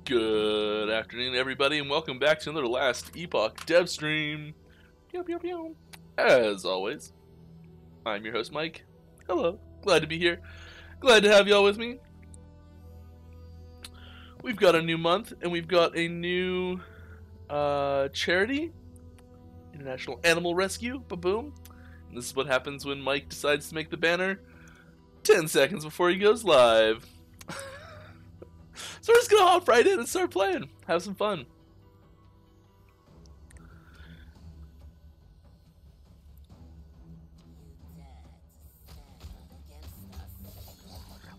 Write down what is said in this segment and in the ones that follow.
Good afternoon, everybody, and welcome back to another Last Epoch dev stream. Pew, pew, pew. As always, I'm your host, Mike. Hello, glad to be here. Glad to have y'all with me. We've got a new month, and we've got a new charity, International Animal Rescue. Ba-boom. And this is what happens when Mike decides to make the banner 10 seconds before he goes live. So we're just gonna hop right in and start playing. Have some fun.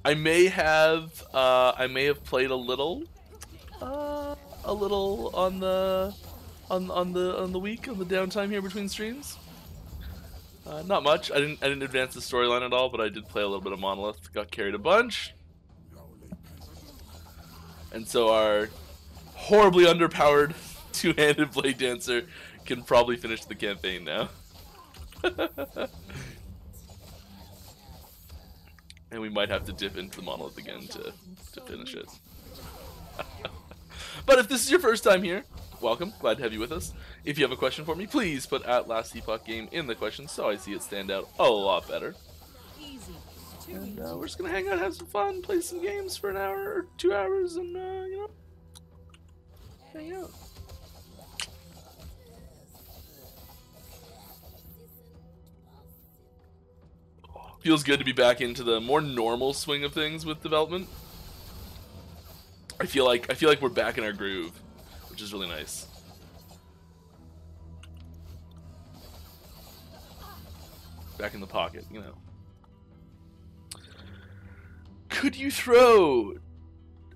I may have played a little on the week, on the downtime here between streams. Not much. I didn't advance the storyline at all, but I did play a little bit of Monolith. Got carried a bunch. And so our horribly underpowered two-handed Blade Dancer can probably finish the campaign now. And we might have to dip into the Monolith again to finish it. But if this is your first time here, welcome. Glad to have you with us. If you have a question for me, please put Last Epoch Game in the questions so I see it stand out a lot better. And we're just gonna hang out, have some fun, play some games for an hour or 2 hours, and you know, hang out. Feels good to be back into the more normal swing of things with development. I feel like we're back in our groove, which is really nice. Back in the pocket, you know. Could you throw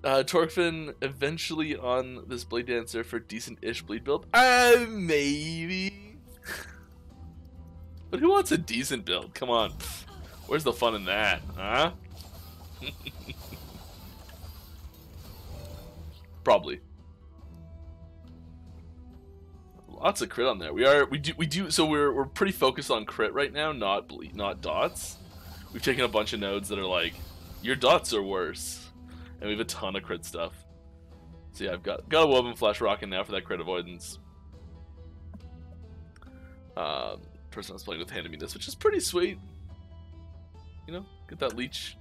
Torkfin eventually on this Blade Dancer for decent-ish bleed build? Maybe. But who wants a decent build? Come on. Where's the fun in that, huh? Probably. Lots of crit on there. We do. So we're pretty focused on crit right now, not dots. We've taken a bunch of nodes that are like, your dots are worse, and we have a ton of crit stuff. So yeah, I've got a Woven Flash rocking now for that crit avoidance. Person I was playing with handed me this, which is pretty sweet. You know, get that leech.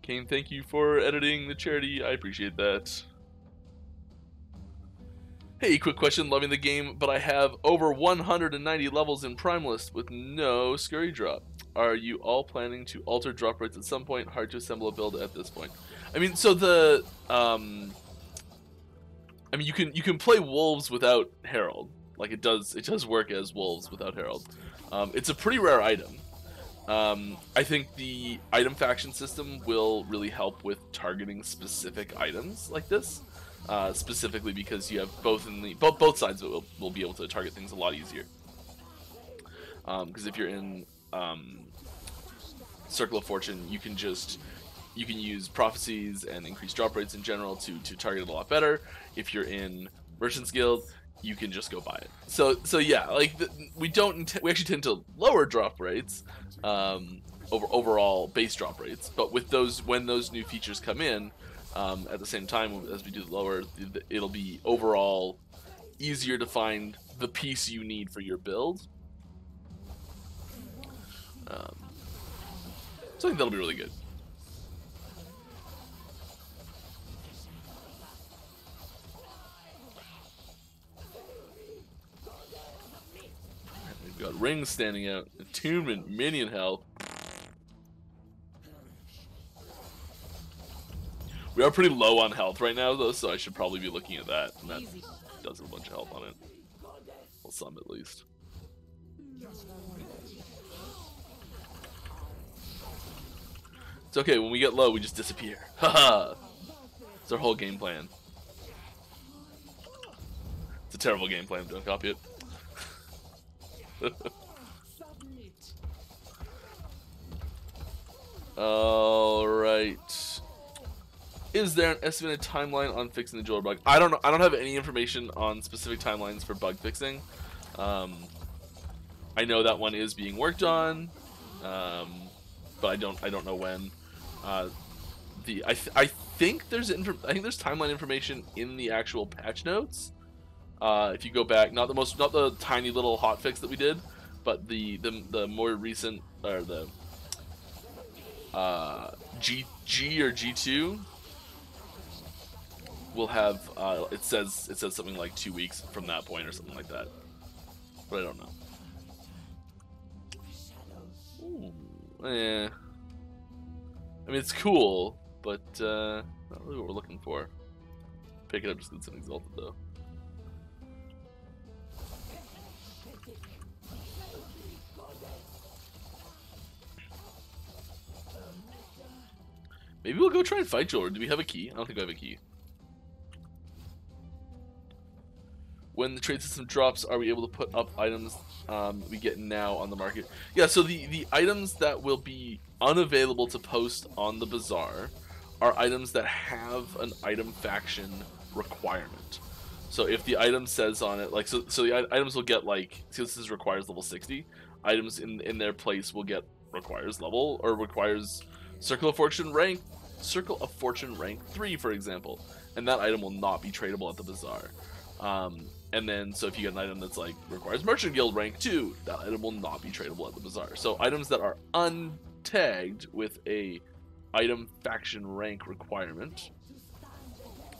Kane, thank you for editing the charity. I appreciate that. Hey, quick question. Loving the game, but I have over 190 levels in Prime List with no Scurry drop. Are you all planning to alter drop rates at some point? Hard to assemble a build at this point. I mean, so the I mean, you can play Wolves without Herald. Like it does work as Wolves without Herald. It's a pretty rare item. I think the item faction system will really help with targeting specific items like this. Specifically because you have both sides of it will be able to target things a lot easier. Because if you're in Circle of Fortune, you can use prophecies and increase drop rates in general to target it a lot better. If you're in Merchant's Guild, you can just go buy it. So yeah, like we actually tend to lower drop rates, overall base drop rates. But with when those new features come in. At the same time as we do the lower, it'll be overall easier to find the piece you need for your build. So I think that'll be really good. We've got rings standing out, attunement, minion health. We are pretty low on health right now, though, so I should probably be looking at that. And that does have a bunch of health on it. Well, some at least. It's okay, when we get low, we just disappear. Haha! It's our whole game plan. It's a terrible game plan, don't copy it. Alright. Is there an estimated timeline on fixing the jeweler bug? I don't know. I don't have any information on specific timelines for bug fixing. I know that one is being worked on, but I don't know when. I think there's timeline information in the actual patch notes. If you go back, not the tiny little hotfix that we did, but the more recent, or the G or G2 will have it says something like 2 weeks from that point or something like that, but I don't know. Ooh, I mean, it's cool, but not really what we're looking for. Pick it up just because it's an exalted though. Maybe we'll go try and fight Joel. Do we have a key? I don't think we have a key. When the trade system drops, are we able to put up items we get now on the market? Yeah, so the items that will be unavailable to post on the bazaar are items that have an item faction requirement. So if the item says on it, like, so the items will get, like, since this requires level 60, items in their place will get requires level, or requires Circle of Fortune rank 3, for example, and that item will not be tradable at the bazaar. And then, so if you get an item that's like requires Merchant Guild rank 2, that item will not be tradable at the bazaar. So items that are untagged with a item faction rank requirement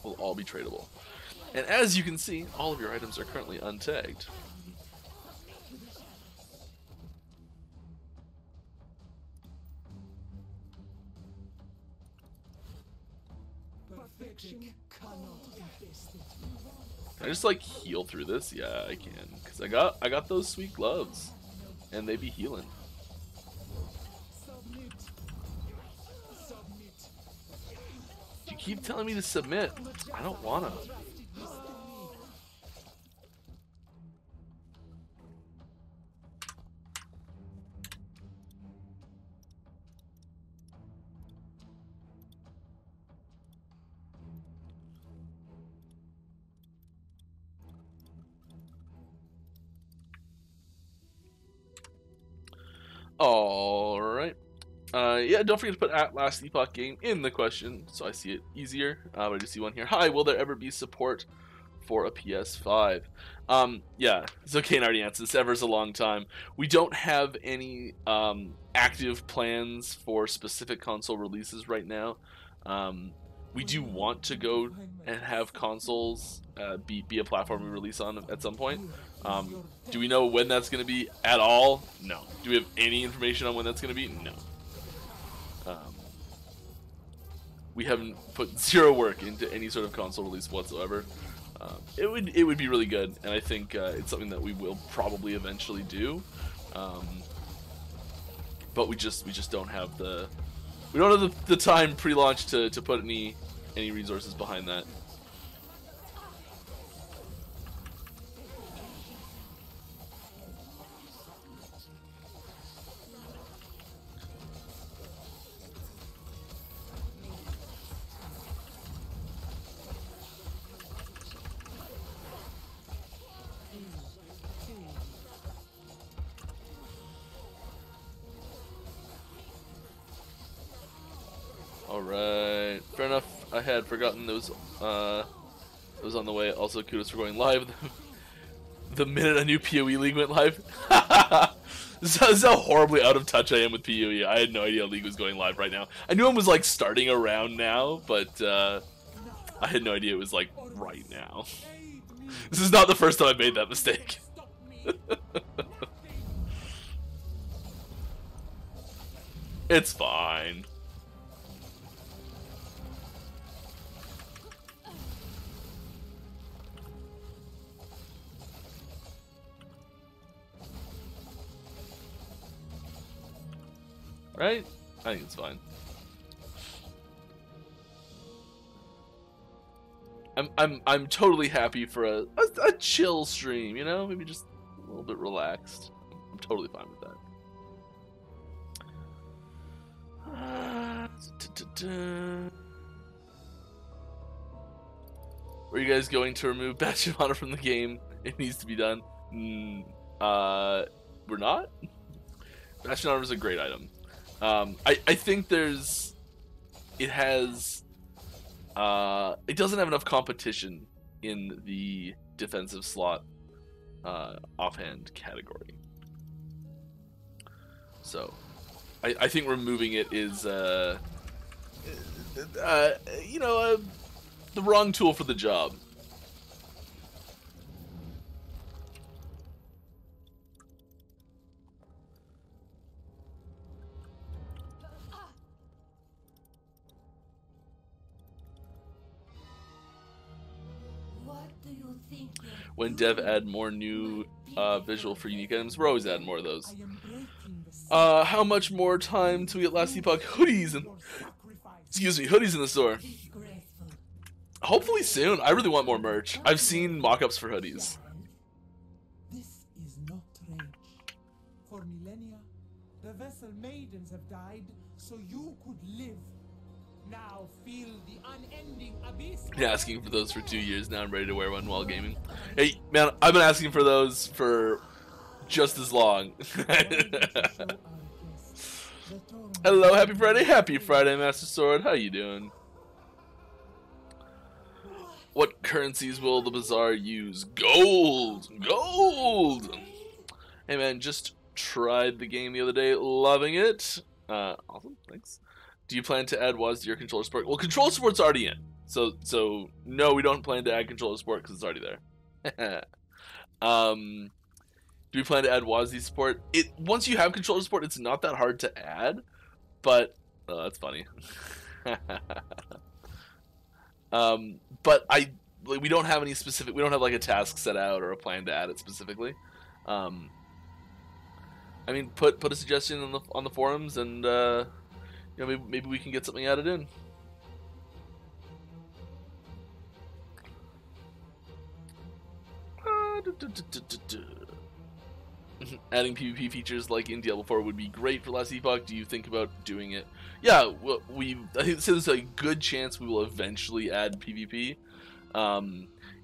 will all be tradable. And as you can see, all of your items are currently untagged. Can I just like heal through this? Yeah, I can, cause I got those sweet gloves, and they be healing. You keep telling me to submit. I don't wanna. Alright. Yeah, don't forget to put at Last Epoch game in the question, so I see it easier. But I just see one here. Hi, will there ever be support for a PS5? Yeah, so Kane already answered this. Ever's a long time. We don't have any active plans for specific console releases right now. We do want to go and have consoles be a platform we release on at some point. Do we know when that's going to be at all? No. Do we have any information on when that's going to be? No. We haven't put zero work into any sort of console release whatsoever. It would be really good, and I think it's something that we will probably eventually do. But we just don't have the time pre-launch to put any resources behind that. Alright, fair enough. I had forgotten those was on the way. Also, kudos for going live the minute a new PoE league went live. This is how horribly out of touch I am with PoE. I had no idea a league was going live right now. I knew it was like starting around now, but I had no idea it was like right now. This is not the first time I've made that mistake. It's fine. Right? I think it's fine. I'm totally happy for a chill stream, you know? Maybe just a little bit relaxed. I'm totally fine with that. Were you guys going to remove Badge of Honor from the game? It needs to be done. We're not? Badge of Honor is a great item. I think there's it has it doesn't have enough competition in the defensive slot offhand category. So I think removing it is you know, the wrong tool for the job. When dev add more new visual for unique items, we're always adding more of those. How much more time till we get Last Epoch hoodies and hoodies in the store? Hopefully soon. I really want more merch. I've seen mock-ups for hoodies. This is not rage. For millennia, the vessel maidens have died so you could live. Now feel the unending abyss. Been asking for those for 2 years now. I'm ready to wear one while gaming. Hey, man, I've been asking for those for just as long. Hello, happy Friday. Happy Friday, Master Sword. How you doing? What currencies will the bazaar use? Gold! Gold! Hey, man, just tried the game the other day. Loving it. Awesome, thanks. Do you plan to add WAS to your controller support? Well, controller support's already in. So no, we don't plan to add controller support because it's already there. Do we plan to add WASD support? Once you have controller support, it's not that hard to add, but that's funny. But we don't have any specific. We don't have like a task set out or a plan to add it specifically. I mean, put a suggestion on the forums, and you know, maybe we can get something added in. Adding PvP features like in Diablo 4 would be great for Last Epoch. Do you think about doing it? Yeah, well, I think there's a good chance we will eventually add PvP.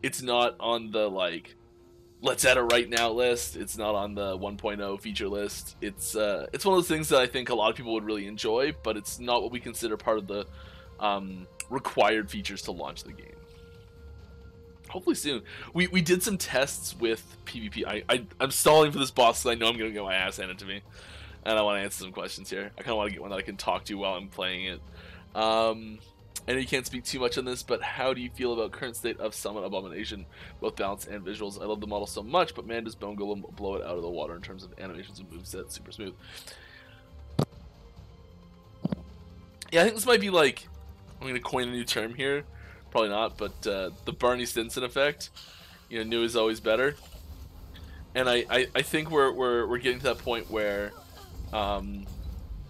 It's not on the like let's add it right now list. It's not on the 1.0 feature list. It's one of those things that I think a lot of people would really enjoy, but it's not what we consider part of the required features to launch the game. Hopefully soon. We did some tests with PvP. I'm stalling for this boss because I know I'm going to get my ass handed to me. And I want to answer some questions here. I kind of want to get one that I can talk to while I'm playing it. I know you can't speak too much on this, but how do you feel about current state of Summon Abomination, both balance and visuals? I love the model so much, but man, does Bone Golem blow it out of the water in terms of animations and moveset. Super smooth. Yeah, I think this might be like, I'm going to coin a new term here. Probably not, but the Barney Stinson effect. You know, new is always better. And I think we're getting to that point where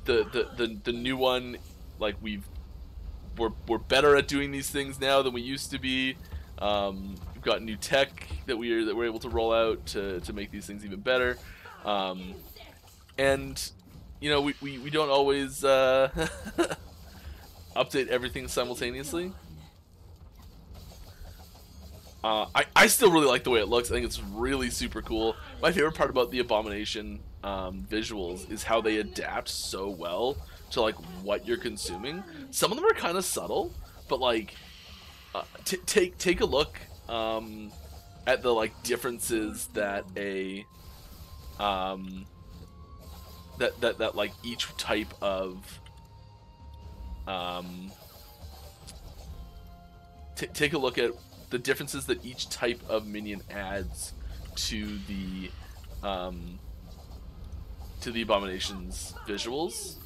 the new one, like we're better at doing these things now than we used to be. We've got new tech that we're able to roll out to make these things even better. And you know, we don't always update everything simultaneously. I still really like the way it looks. I think it's really super cool. My favorite part about the Abomination visuals is how they adapt so well to like what you're consuming. Some of them are kind of subtle, but like take a look at the like differences that that like each type of take a look at the differences that each type of minion adds to the Abomination's visuals.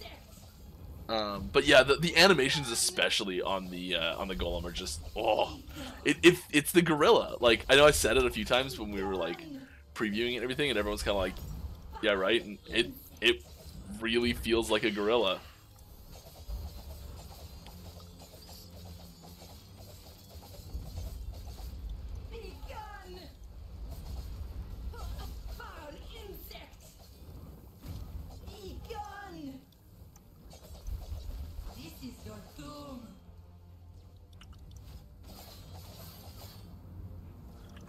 But yeah, the animations, especially on the golem, are just it's the gorilla. Like, I know I said it a few times when we were like previewing it and everything, and everyone's kind of like, yeah, right. And it really feels like a gorilla.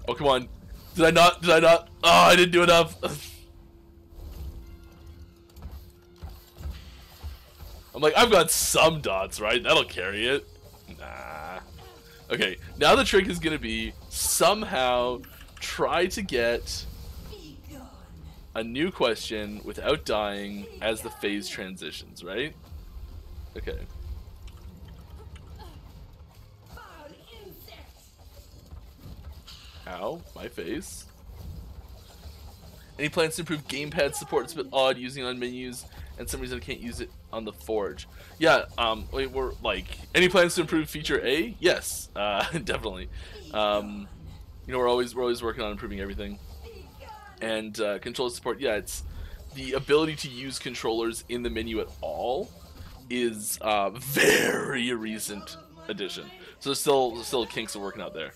Oh, come on. Did I not? Oh, I didn't do enough. I'm like, I've got some dots, right? That'll carry it. Nah. Okay, now the trick is gonna be somehow try to get a new question without dying as the phase transitions, right? Okay. Ow, my face. Any plans to improve gamepad support? It's a bit odd using it on menus, and some reason I can't use it on the Forge. Yeah, we're like, any plans to improve feature A? Yes, definitely. You know, we're always working on improving everything. And controller support, yeah, it's the ability to use controllers in the menu at all is very recent addition. So there's still kinks are working out there.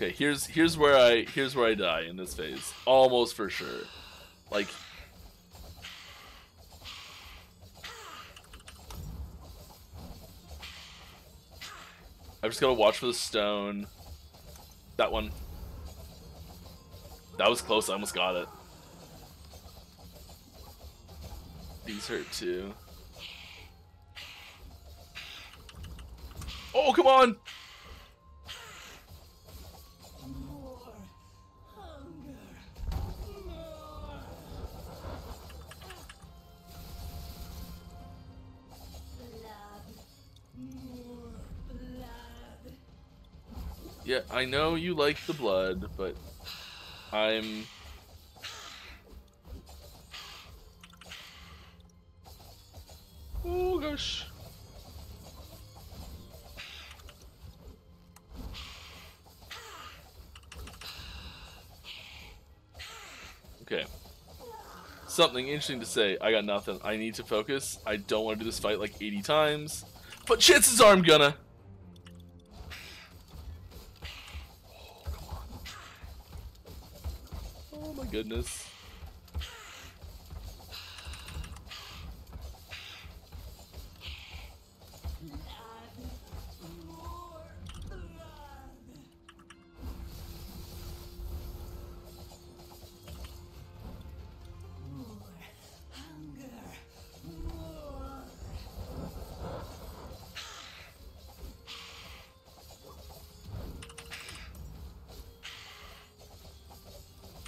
Okay, here's where I die in this phase, almost for sure. Like, I've just gotta watch for the stone. That one. That was close. I almost got it. These hurt too. Oh, come on! Yeah, I know you like the blood, but I'm... Oh gosh. Okay. Something interesting to say. I got nothing. I need to focus. I don't want to do this fight like 80 times. But chances are I'm gonna. Oh my goodness.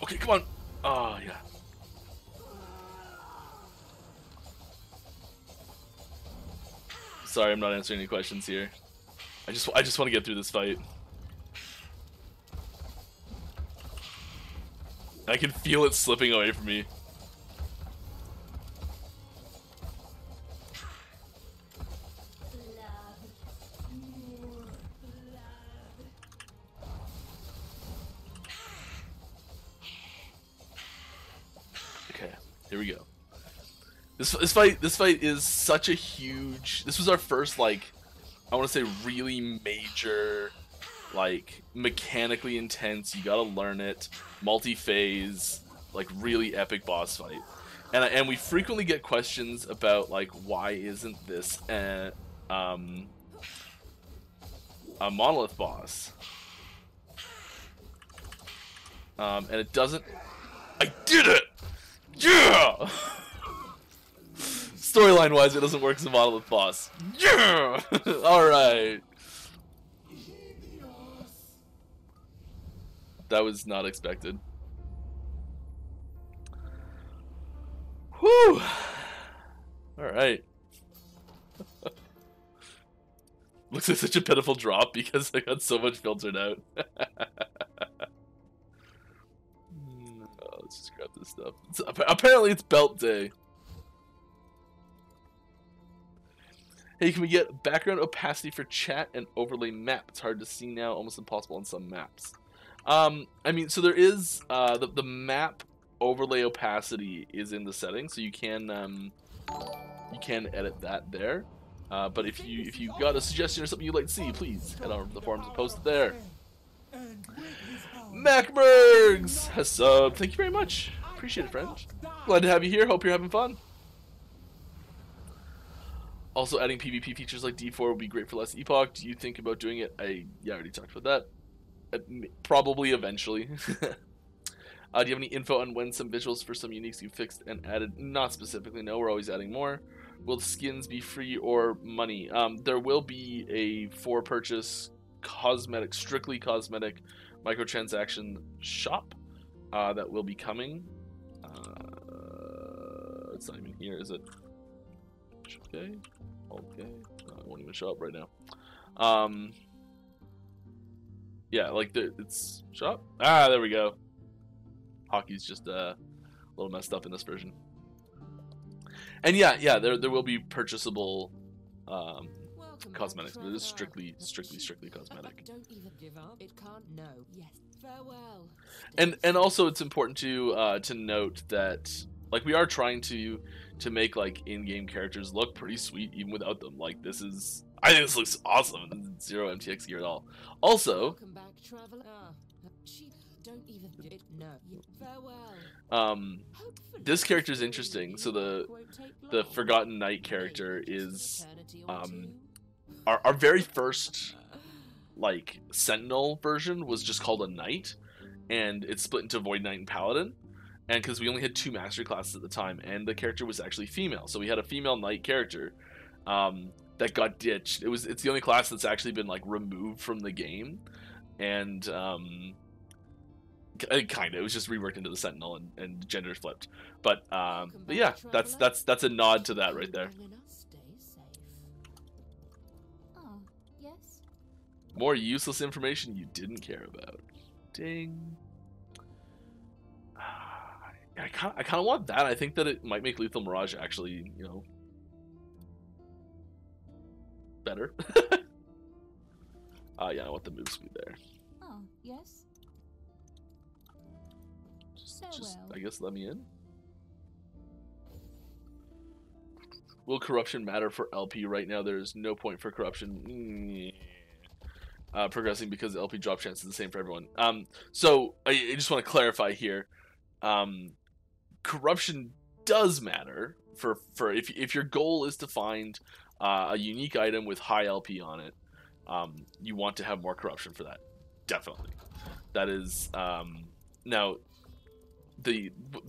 Okay, come on. Oh, yeah. Sorry, I'm not answering any questions here. I just want to get through this fight. I can feel it slipping away from me. Okay, here we go. This fight is such a huge. This was our first, like, I want to say really major, like, mechanically intense. You gotta learn it, multi-phase, like really epic boss fight. And we frequently get questions about, like, why isn't this a monolith boss? And it doesn't. I did it! Yeah! Storyline wise, it doesn't work as a monolith boss. Yeah! Alright. That was not expected. Whew! Alright. Looks like such a pitiful drop because I got so much filtered out. Let's just grab this stuff. Apparently it's belt day. Hey, can we get background opacity for chat and overlay map? It's hard to see now, almost impossible on some maps. I mean, so there is the map overlay opacity is in the settings, so you can edit that there. But if you got a suggestion or something you'd like to see, please head over to the forums and post it there. Macbergs has subbed. Thank you very much. Appreciate it, friend. Glad to have you here. Hope you're having fun. Also, adding PvP features like D4 would be great for Last Epoch. Do you think about doing it? I already talked about that. Probably eventually. Do you have any info on when some visuals for some uniques you fixed and added? Not specifically, no. We're always adding more. Will the skins be free or money? There will be a for purchase cosmetic, strictly cosmetic microtransaction shop that will be coming. It's not even here, is it? Okay. Okay. No, it won't even show up right now. Yeah, like it's shop. Ah, there we go. Hockey's just a little messed up in this version. And yeah, there will be purchasable cosmetics, but it is strictly cosmetic. Don't even give up. It can't. No. Yes. Farewell. And also it's important to note that like we are trying to make like in-game characters look pretty sweet even without them. Like I think this looks awesome. Zero MTX gear at all. Also, welcome back, traveler. Don't even do it. No. Farewell. This character is interesting. So the Forgotten Knight character is our very first like Sentinel version was just called a Knight, and it's split into Void Knight and Paladin. And because we only had 2 master classes at the time, and the character was actually female, so we had a female Knight character that got ditched. It's the only class that's actually been like removed from the game, and kind of it was just reworked into the Sentinel and genders flipped. But yeah, that's a nod to that right there. Oh, yes. More useless information you didn't care about. Ding. I kind of want that. I think that it might make Lethal Mirage actually, you know, better. Yeah, I want the move speed there. Oh, yes. Just I guess let me in. Will corruption matter for LP right now? There's no point for corruption progressing because LP drop chance is the same for everyone. So I just want to clarify here. Corruption does matter for if your goal is to find a unique item with high LP on it, you want to have more corruption for that. Definitely, that is now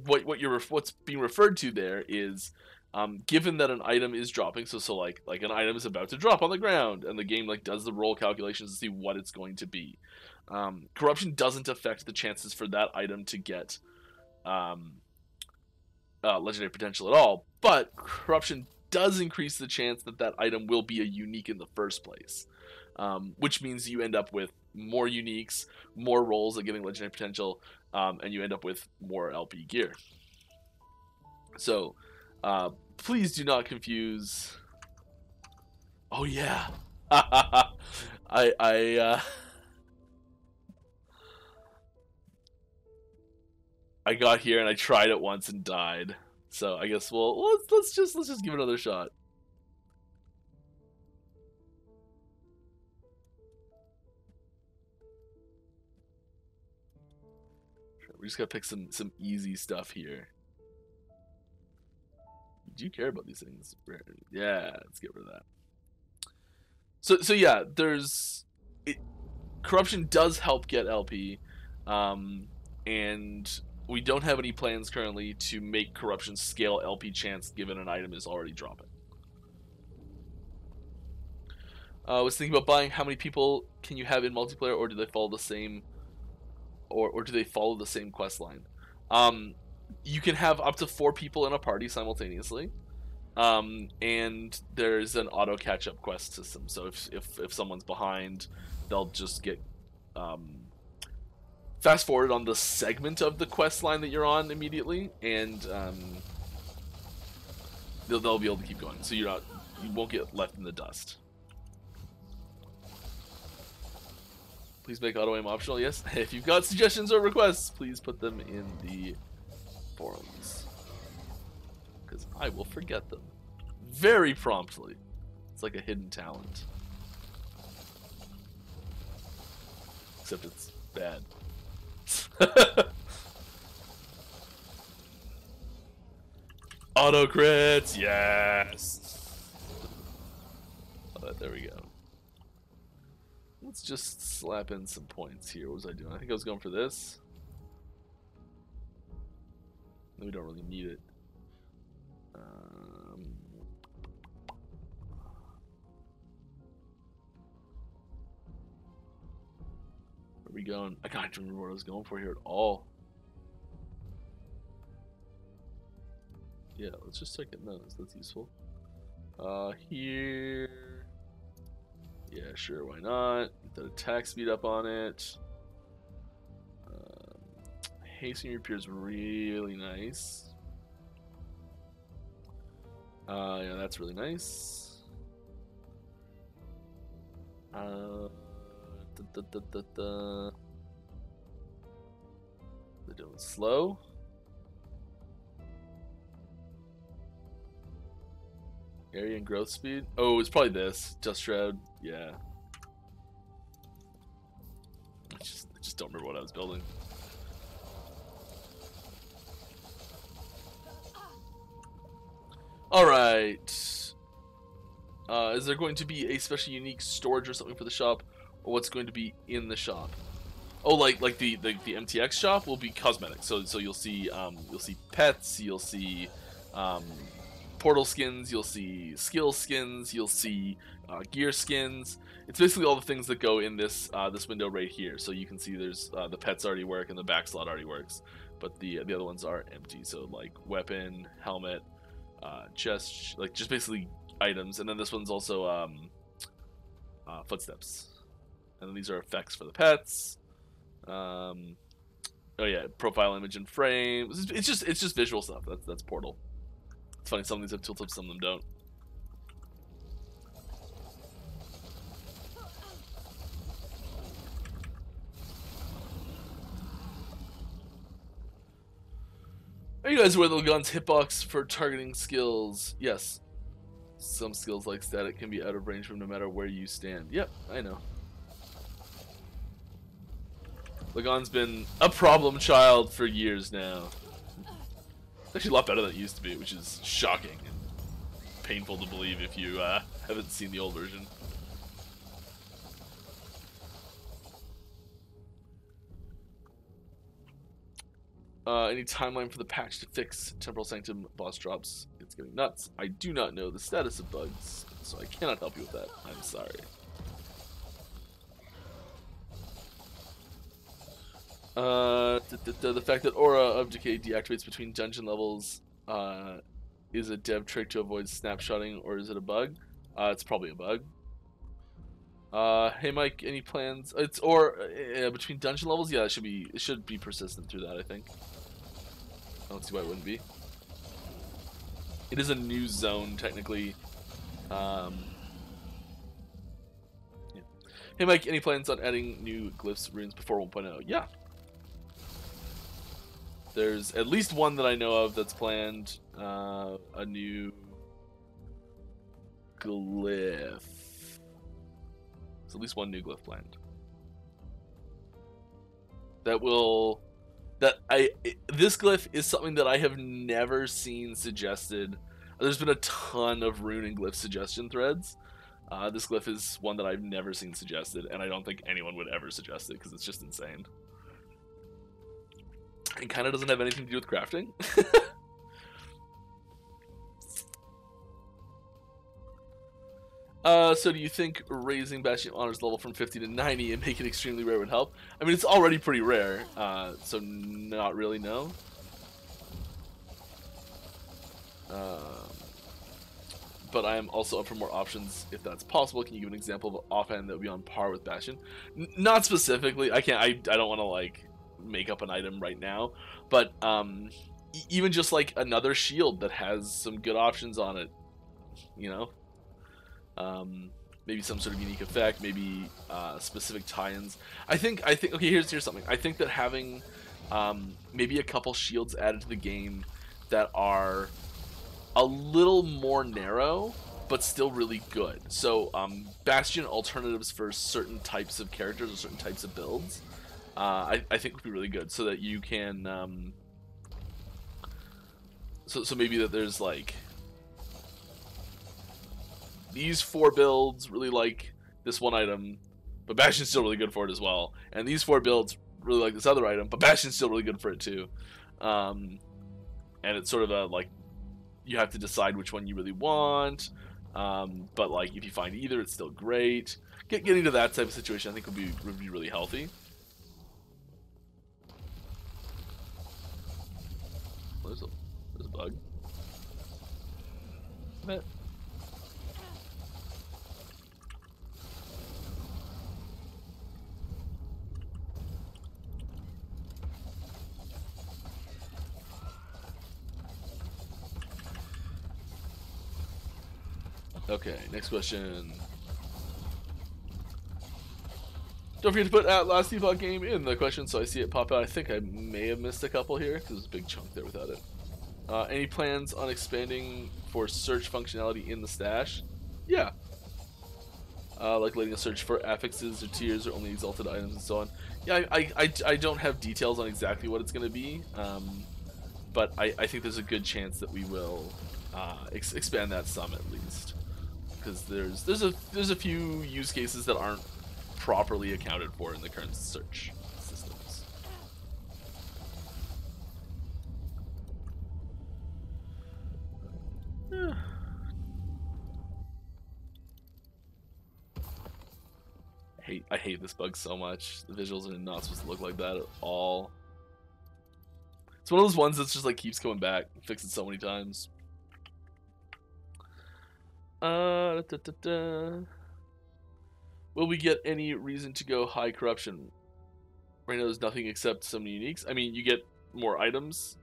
what's being referred to there is given that an item is dropping. So like an item is about to drop on the ground, and the game like does the roll calculations to see what it's going to be. Corruption doesn't affect the chances for that item to get legendary potential at all, but corruption does increase the chance that that item will be a unique in the first place, which means you end up with more uniques, more rolls at getting legendary potential, and you end up with more LP gear. So please do not confuse. Oh yeah. I got here and I tried it once and died. So I guess let's just give it another shot. We just gotta pick some easy stuff here. Do you care about these things? Yeah, let's get rid of that. So yeah, corruption does help get LP, and we don't have any plans currently to make corruption scale LP chance given an item is already dropping. I was thinking about buying. How many people can you have in multiplayer, or do they follow the same, or do they follow the same quest line? You can have up to 4 people in a party simultaneously, and there's an auto catch-up quest system. So if someone's behind, they'll just get fast forward on the segment of the quest line that you're on immediately, and they'll be able to keep going. So you won't get left in the dust. Please make auto aim optional. Yes. If you've got suggestions or requests, please put them in the forums, because I will forget them very promptly. It's like a hidden talent, except it's bad. Auto crits, yes. There we go. Let's just slap in some points here. What was I doing? I think I was going for this. We don't really need it. Where are we going? I can't remember what I was going for here at all. Yeah, let's just start getting those. That's useful. Here. Yeah, sure, why not? Get that attack speed up on it. Hastening repair is really nice. Yeah, that's really nice. They're doing slow. Area and growth speed. Oh, it's probably this. Dust Shroud. Yeah. I just don't remember what I was building. Alright. Is there going to be a special unique storage or something for the shop? Or what's going to be in the shop? Oh, like the MTX shop will be cosmetic. So you'll see pets, you'll see portal skins, you'll see skill skins, you'll see gear skins. It's basically all the things that go in this this window right here. So you can see there's the pets already work and the back slot already works, but the other ones are empty. So like weapon, helmet, chest, like just basically items. And then this one's also footsteps. And then these are effects for the pets. Oh yeah, profile image and frame. It's just visual stuff. That's Portal. It's funny, some of these have tooltips, some of them don't. Are you guys aware of the gun's hitbox for targeting skills? Yes. Some skills like static can be out of range from no matter where you stand. Yep, I know. Lagon's been a problem child for years now. It's actually a lot better than it used to be, which is shocking and painful to believe if you haven't seen the old version. Any timeline for the patch to fix Temporal Sanctum boss drops? It's getting nuts. I do not know the status of bugs, so I cannot help you with that. I'm sorry. The fact that Aura of Decay deactivates between dungeon levels is a dev trick to avoid snapshotting, or is it a bug? It's probably a bug. Hey Mike, any plans? It's between dungeon levels. Yeah, it should be persistent through that. I think. I don't see why it wouldn't be. It is a new zone technically. Yeah. Hey Mike, any plans on adding new glyphs runes before 1.0? Yeah. There's at least one that I know of that's planned. A new glyph. There's at least one new glyph planned. This glyph is something that I have never seen suggested. There's been a ton of rune and glyph suggestion threads. This glyph is one that I've never seen suggested, and I don't think anyone would ever suggest it because it's just insane. It kind of doesn't have anything to do with crafting. So do you think raising Bastion Honors level from 50 to 90 and make it extremely rare would help? I mean, it's already pretty rare, so not really, no. But I am also up for more options if that's possible. Can you give an example of an offhand that would be on par with Bastion? Not specifically. I can't. I don't want to like make up an item right now. But even just like another shield that has some good options on it, you know. Maybe some sort of unique effect. Maybe specific tie-ins. I think. Okay, here's something. I think that having maybe a couple shields added to the game that are a little more narrow, but still really good. So, Bastion alternatives for certain types of characters or certain types of builds, I think would be really good. So that you can, so maybe that there's like, these 4 builds really like this one item, but Bastion's still really good for it as well. And these 4 builds really like this other item, but Bastion's still really good for it too. And it's sort of a like you have to decide which one you really want. But like if you find either, it's still great. Getting to that type of situation, I think would be really healthy. There's a bug. But okay, next question. Don't forget to put Last Epoch game in the question so I see it pop out. I think I may have missed a couple here because there's a big chunk there without it. Any plans on expanding for search functionality in the stash? Yeah. Like letting us search for affixes or tiers or only exalted items and so on. Yeah, I don't have details on exactly what it's going to be, but I think there's a good chance that we will expand that some at least, because there's a few use cases that aren't properly accounted for in the current search systems. I hate this bug so much. The visuals are not supposed to look like that at all. It's one of those ones that's just like keeps coming back. Fix it so many times. Will we get any reason to go high corruption? Right now there's nothing except some uniques. I mean, you get more items.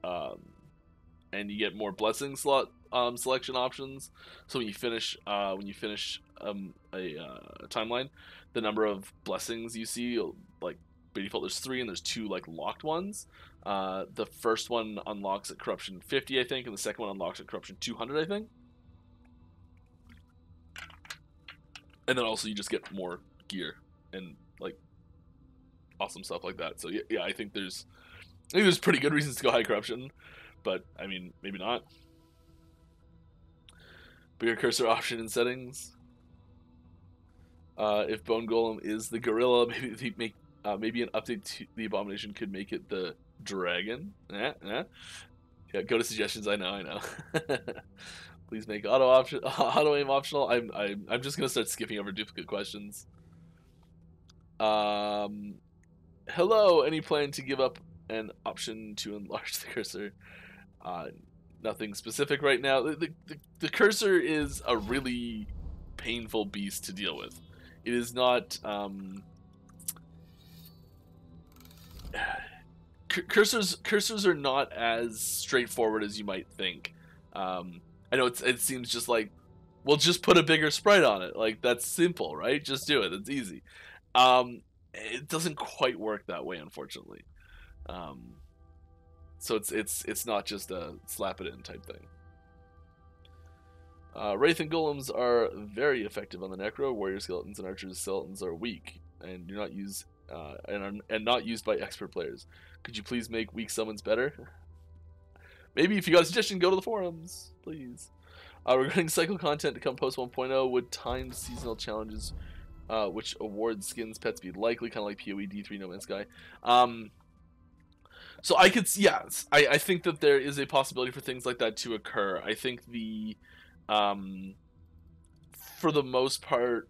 And you get more blessing slot selection options. So when you finish a timeline, the number of blessings you see, like by default there's 3 and there's 2 like locked ones. The first one unlocks at corruption 50, I think, and the second one unlocks at corruption 200, I think. And then also you just get more gear and like awesome stuff like that. So yeah, I think there's pretty good reasons to go high corruption, but I mean maybe not. Bigger cursor option in settings. If Bone Golem is the gorilla, maybe an update to the abomination could make it the dragon. Yeah, go to suggestions. I know. Please make auto aim optional. I'm just gonna start skipping over duplicate questions. Hello. Any plan to give up an option to enlarge the cursor? Nothing specific right now. The cursor is a really painful beast to deal with. It is not. Cursors are not as straightforward as you might think. I know it seems just like, well, just put a bigger sprite on it. Like, that's simple, right? Just do it. It's easy. It doesn't quite work that way, unfortunately. So it's not just a slap it in type thing. Wraith and Golems are very effective on the Necro. Warrior Skeletons and Archers Skeletons are weak and do not use and not used by expert players. Could you please make weak summons better? Maybe if you got a suggestion, go to the forums, please. Regarding cycle content to come post 1.0, would timed seasonal challenges, which award skins pets, be likely, kind of like PoE D3 No Man's Sky? So I could, yes, I think that there is a possibility for things like that to occur. I think the, for the most part,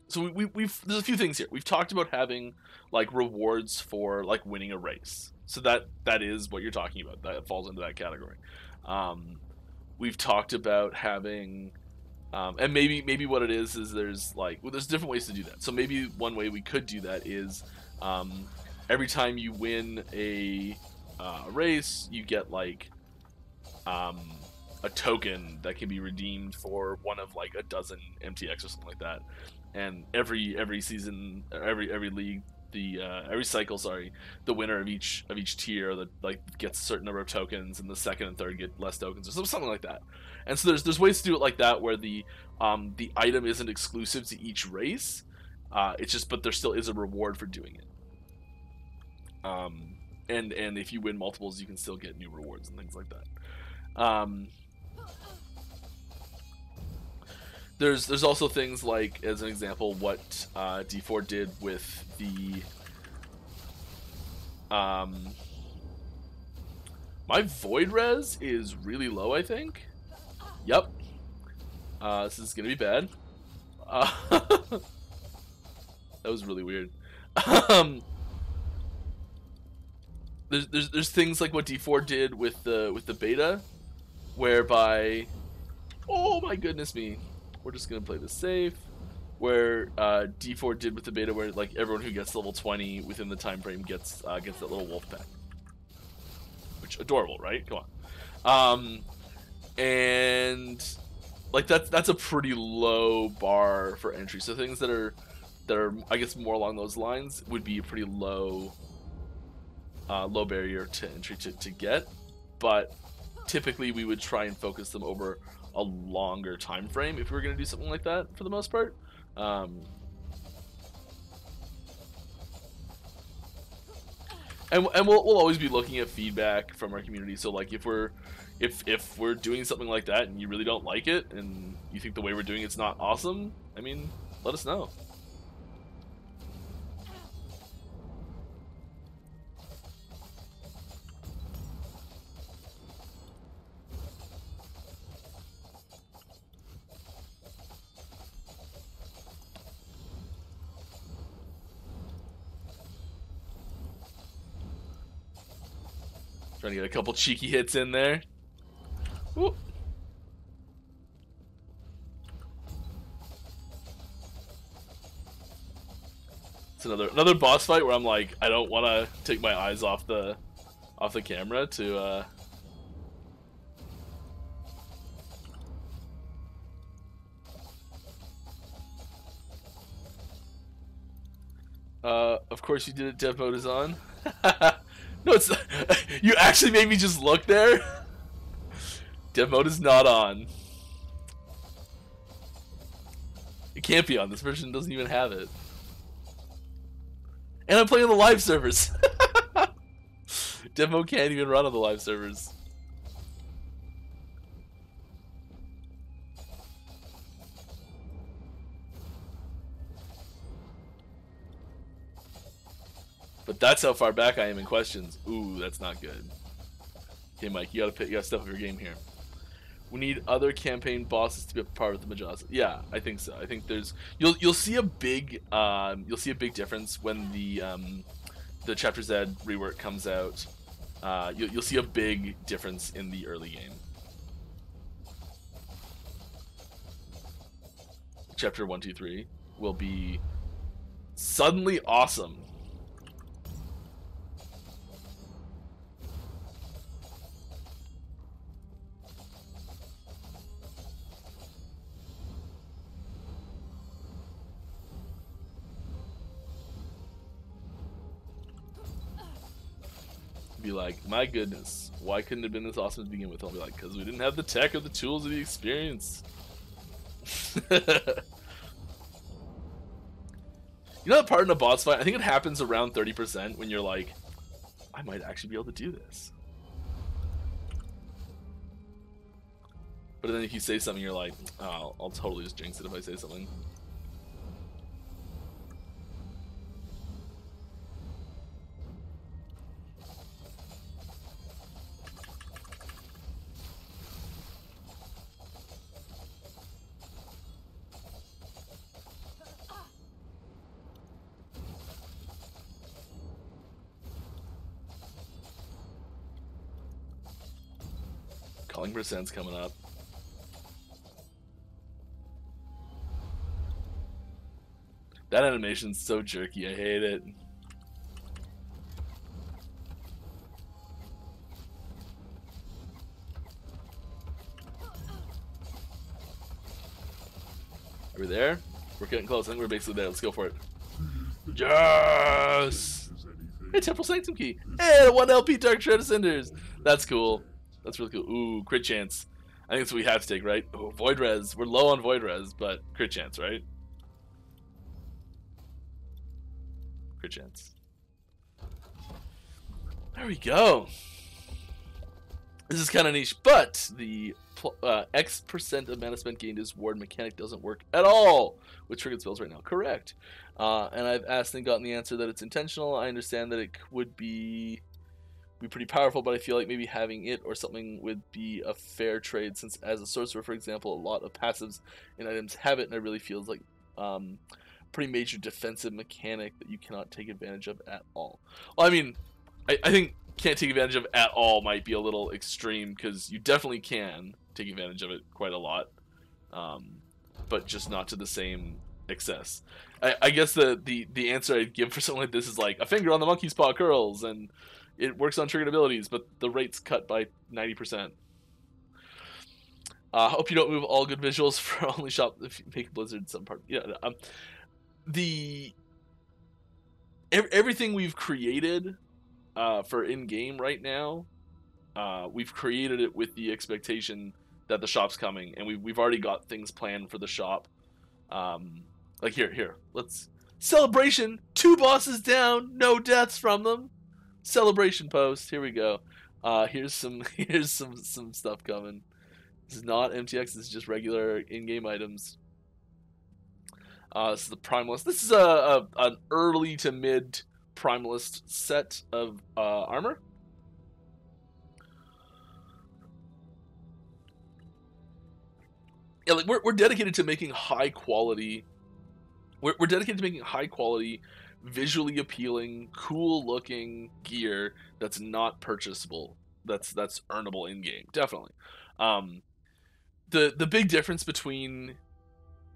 so there's a few things here. We've talked about having like rewards for like winning a race. So that is what you're talking about. That falls into that category. We've talked about having, and maybe what it is there's like, well, there's different ways to do that. So maybe one way we could do that is, every time you win a race, you get like a token that can be redeemed for one of like a dozen MTX or something like that. And every season, every league, every cycle, sorry, the winner of each tier that like gets a certain number of tokens, and the second and third get less tokens, or something like that. And so there's ways to do it like that, where the item isn't exclusive to each race. It's just, but there still is a reward for doing it. And if you win multiples, you can still get new rewards and things like that. There's also things like, as an example, what D4 did with the my void res is really low, I think. Yep. This is gonna be bad. That was really weird. There's things like what D4 did with the beta, whereby, oh my goodness me, we're just gonna play this safe. Where D4 did with the beta, where like everyone who gets level 20 within the time frame gets that little wolf pet, which adorable, right? Come on. And like that's a pretty low bar for entry. So things that are I guess more along those lines would be a pretty low barrier to entry to get, but typically we would try and focus them over a longer time frame if we were going to do something like that for the most part. And we'll always be looking at feedback from our community. So like if we're doing something like that and you really don't like it and you think the way we're doing it's not awesome, I mean, let us know. Trying to get a couple cheeky hits in there. Ooh. It's another boss fight where I'm like, I don't want to take my eyes off the camera to of course you did it. Dev mode is on. No, it's you actually made me just look there. Dev mode is not on. It can't be on. This version doesn't even have it. And I'm playing on the live servers. Dev mode can't even run on the live servers. But that's how far back I am in questions. Ooh, that's not good. Okay, Mike, you gotta step up your game here. We need other campaign bosses to be a part of the Majasa. Yeah, I think so. I think there's you'll see a big difference when the Chapter Z rework comes out. You'll see a big difference in the early game. Chapter 1, 2, 3 will be suddenly awesome. Be like, my goodness, why couldn't it have been this awesome to begin with? I'll be like, because we didn't have the tech or the tools or the experience. You know that part in a boss fight? I think it happens around 30% when you're like, I might actually be able to do this. But then if you say something, you're like, oh, I'll totally just jinx it if I say something. Calling percent's coming up. That animation's so jerky, I hate it. Are we there? We're getting close. I think we're basically there. Let's go for it. Yes! Hey, Temporal Sanctum Key. Hey, 1 LP Dark Shred of Cinders. That's cool. That's really cool. Ooh, crit chance. I think that's what we have to take, right? Oh, Void Res. We're low on Void Res, but crit chance, right? Crit chance. There we go. This is kind of niche, but the X% of mana spent gained is ward mechanic doesn't work at all with triggered spells right now. Correct. And I've asked and gotten the answer that it's intentional. I understand that it would be pretty powerful, but I feel like maybe having it or something would be a fair trade, since as a sorcerer, for example, a lot of passives and items have it, and it really feels like pretty major defensive mechanic that you cannot take advantage of at all. Well, I mean, I think can't take advantage of at all might be a little extreme, because you definitely can take advantage of it quite a lot, but just not to the same excess. I guess the answer I'd give for something like this is like a finger on the monkey's paw curls, and it works on triggered abilities, but the rate's cut by 90%. Hope you don't move all good visuals for only shop if you make Blizzard some part. Yeah, everything we've created for in-game right now, we've created it with the expectation that the shop's coming, and we've already got things planned for the shop. Like here, let's celebration. 2 bosses down, no deaths from them. Celebration post. Here we go. Here's some stuff coming. This is not MTX. This is just regular in-game items. This is the Primalist. This is an early to mid Primalist set of armor. Yeah, like we're dedicated to making high quality. We're dedicated to making high quality, visually appealing, cool looking gear that's not purchasable. That's earnable in game, definitely. The big difference between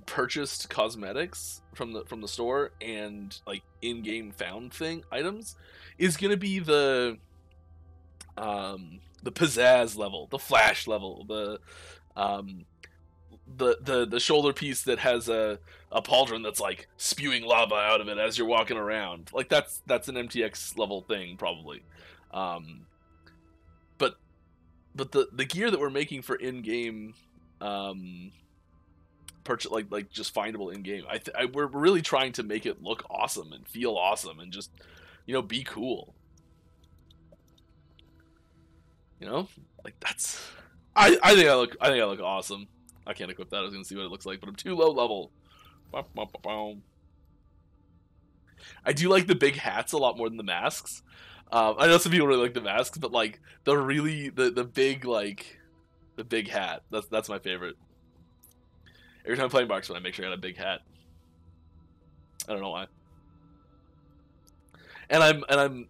purchased cosmetics from the store and like in-game found thing items is gonna be the pizzazz level, the flash level, the shoulder piece that has a pauldron that's like spewing lava out of it as you're walking around. Like that's an MTX level thing probably. But the gear that we're making for in-game purchase, like just findable in game. We're really trying to make it look awesome and feel awesome and just, be cool. Like that's. I think I look awesome. I can't equip that. I was gonna see what it looks like, but I'm too low level. I do like the big hats a lot more than the masks. I know some people really like the masks, but like the big hat. That's my favorite. Every time I'm playing Marksman, I make sure I got a big hat. I don't know why. And I'm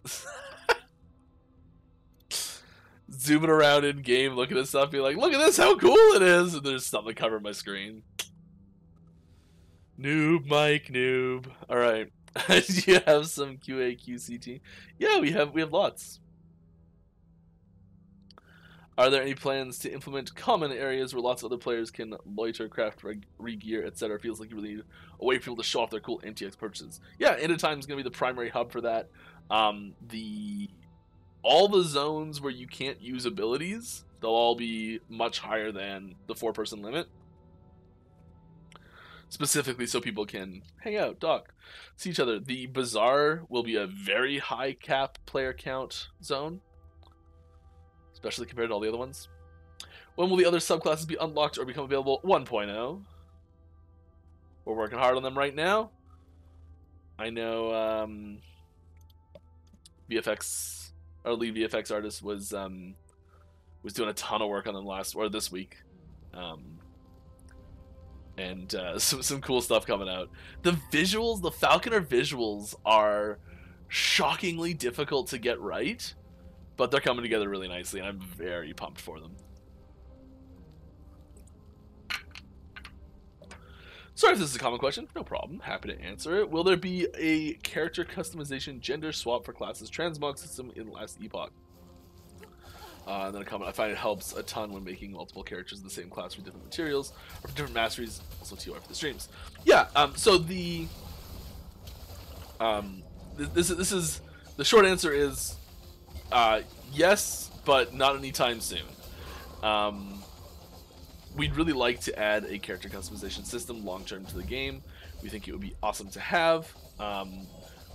zooming around in game, looking at stuff, being like, "Look at this, how cool it is!" And there's something covering my screen. Noob, Mike, noob. All right. Do you have some QA QCT? Yeah, we have lots. Are there any plans to implement common areas where lots of other players can loiter, craft, re-gear, etc.? Feels like you really need a way for people to show off their cool MTX purchases. Yeah, End of Time is going to be the primary hub for that. All the zones where you can't use abilities, they'll all be much higher than the 4-person limit. Specifically so people can hang out, talk, see each other. The Bazaar will be a very high cap player count zone, especially compared to all the other ones. When will the other subclasses be unlocked or become available? 1.0. We're working hard on them right now. I know VFX, our lead VFX artist was doing a ton of work on them this week. And some cool stuff coming out. The visuals, the Falconer visuals are shockingly difficult to get right, but they're coming together really nicely, and I'm very pumped for them. Sorry if this is a common question. No problem. Happy to answer it. Will there be a character customization gender swap for classes transmog system in Last Epoch? And then a comment. I find it helps a ton when making multiple characters in the same class for different materials or for different masteries. Also TOR for the streams. Yeah. So the this is the short answer is yes, but not anytime soon. We'd really like to add a character customization system long term to the game. We think it would be awesome to have.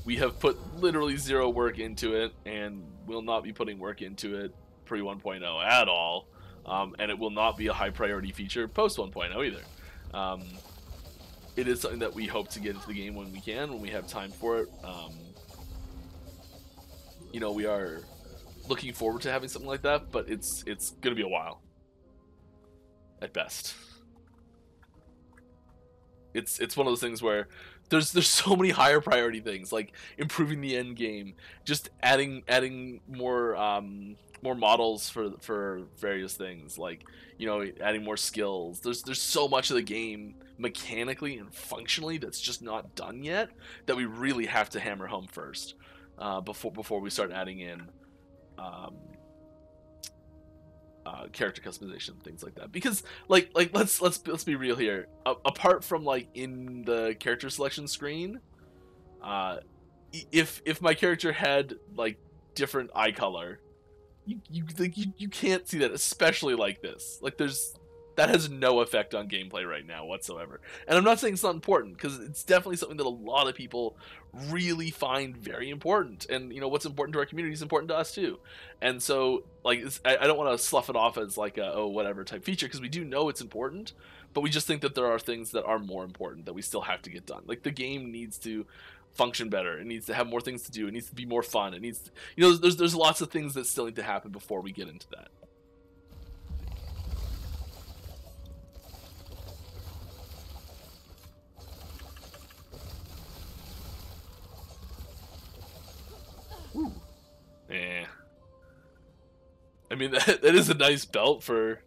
We have put literally zero work into it, and will not be putting work into it pre 1.0 at all, and it will not be a high priority feature post 1.0 either. It is something that we hope to get into the game when we can, when we have time for it. You know, we are looking forward to having something like that, but it's gonna be a while at best. It's one of those things where there's so many higher priority things, like improving the end game, just adding more more models for various things, like, you know, adding more skills. There's so much of the game mechanically and functionally that's just not done yet, that we really have to hammer home first, before we start adding in character customization, things like that. Because like let's be real here. Apart from like in the character selection screen, if my character had like different eye color, you can't see that, especially like this. Like that has no effect on gameplay right now whatsoever. And I'm not saying it's not important, because it's definitely something that a lot of people really find very important. And, you know, what's important to our community is important to us too. And so, like, I don't want to slough it off as like a, oh, whatever type feature, because we do know it's important, but we just think that there are things that are more important that we still have to get done. Like, the game needs to function better. It needs to have more things to do. It needs to be more fun. It needs to, you know, there's lots of things that still need to happen before we get into that. Ooh. Yeah. I mean, that is a nice belt for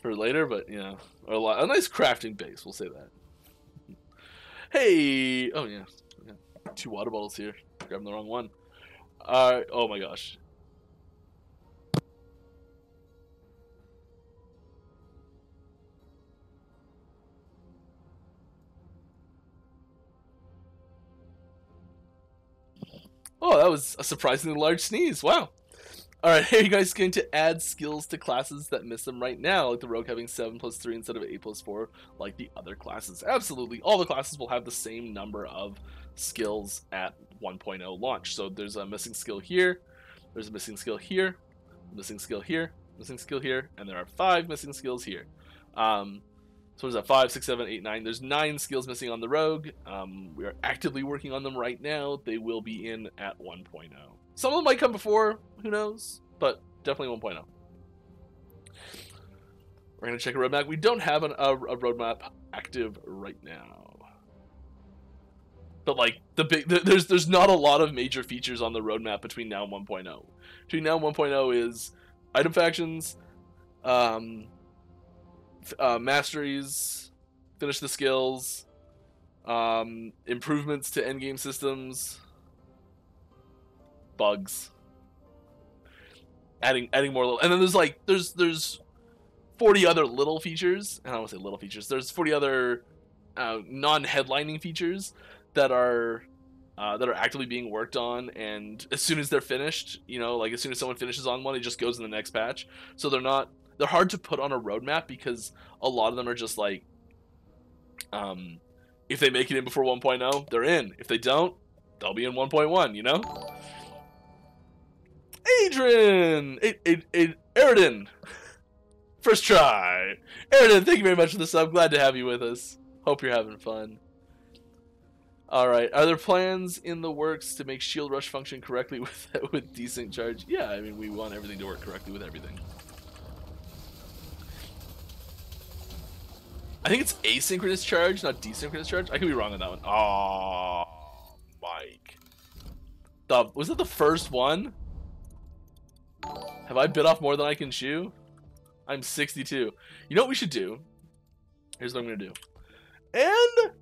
later, but, you know, a nice crafting base, we'll say that. Hey! Oh, yeah. 2 water bottles here. Grabbing the wrong one. Oh my gosh. Oh, that was a surprisingly large sneeze. Wow. Alright, are you guys going to add skills to classes that miss them right now, like the rogue having 7+3 instead of 8+4, like the other classes? Absolutely. All the classes will have the same number of skills at 1.0 launch. So there's a missing skill here, there's a missing skill here, missing skill here, missing skill here, and there are 5 missing skills here. So there's that 5, 6, 7, 8, 9. There's 9 skills missing on the rogue. We are actively working on them right now. They will be in at 1.0. Some of them might come before, who knows? But definitely 1.0. We're going to check a roadmap. We don't have a roadmap active right now. But like there's not a lot of major features on the roadmap between now and 1.0. Between now and 1.0 is item factions, masteries, finish the skills, improvements to endgame systems, bugs, adding more little, and then there's 40 other little features, and I don't want to say little features. There's 40 other non-headlining features that are actively being worked on, and as soon as they're finished, you know, like as soon as someone finishes on one, it just goes in the next patch. So they're hard to put on a roadmap, because a lot of them are just like, if they make it in before 1.0, they're in. If they don't, they'll be in 1.1, you know? Adrian! Eridan! First try! Eridan, thank you very much for the sub. Glad to have you with us. Hope you're having fun. Alright, are there plans in the works to make Shield Rush function correctly with desync charge? Yeah, I mean, we want everything to work correctly with everything. I think it's asynchronous charge, not desynchronous charge. I could be wrong on that one. Oh, Mike. Was that the first one? Have I bit off more than I can chew? I'm 62. You know what we should do? Here's what I'm gonna do. And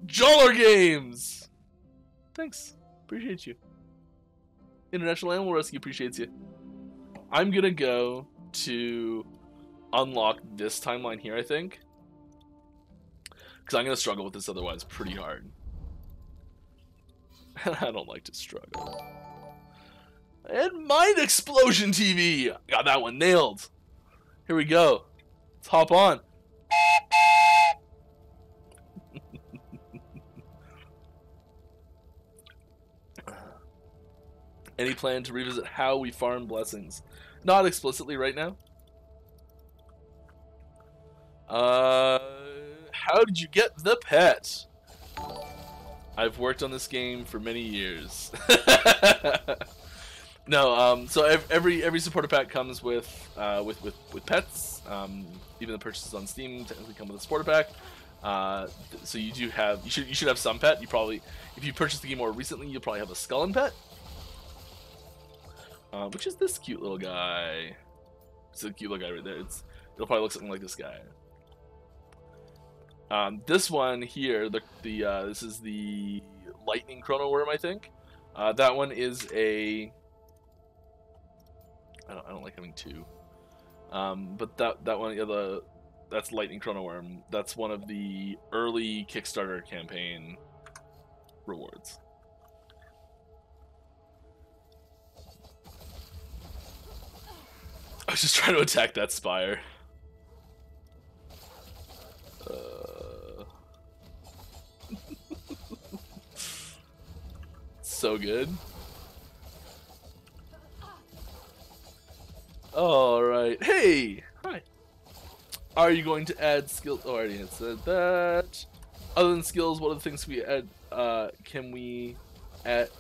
Joller Games. Thanks. Appreciate you. International Animal Rescue appreciates you. I'm gonna go to unlock this timeline here, I think, because I'm gonna struggle with this otherwise pretty hard. I don't like to struggle. And Mind Explosion TV! Got that one nailed. Here we go. Let's hop on. Any plan to revisit how we farm blessings? Not explicitly right now. How did you get the pet? I've worked on this game for many years. No, so every supporter pack comes with pets. Even the purchases on Steam technically come with a supporter pack. So you should have some pet. You probably, if you purchased the game more recently, you'll probably have a Skullin pet. Which is this cute little guy. It's a cute little guy right there. It'll probably look something like this guy. This one here, this is the lightning chrono worm, I think. That one is a. I don't like having two. But that one, yeah, that's lightning chrono worm. That's one of the early Kickstarter campaign rewards. I was just trying to attack that spire. So good. Alright. Hey! Hi. Are you going to add skills? Oh, I already had said that. Other than skills, what are the things we add? Can we add?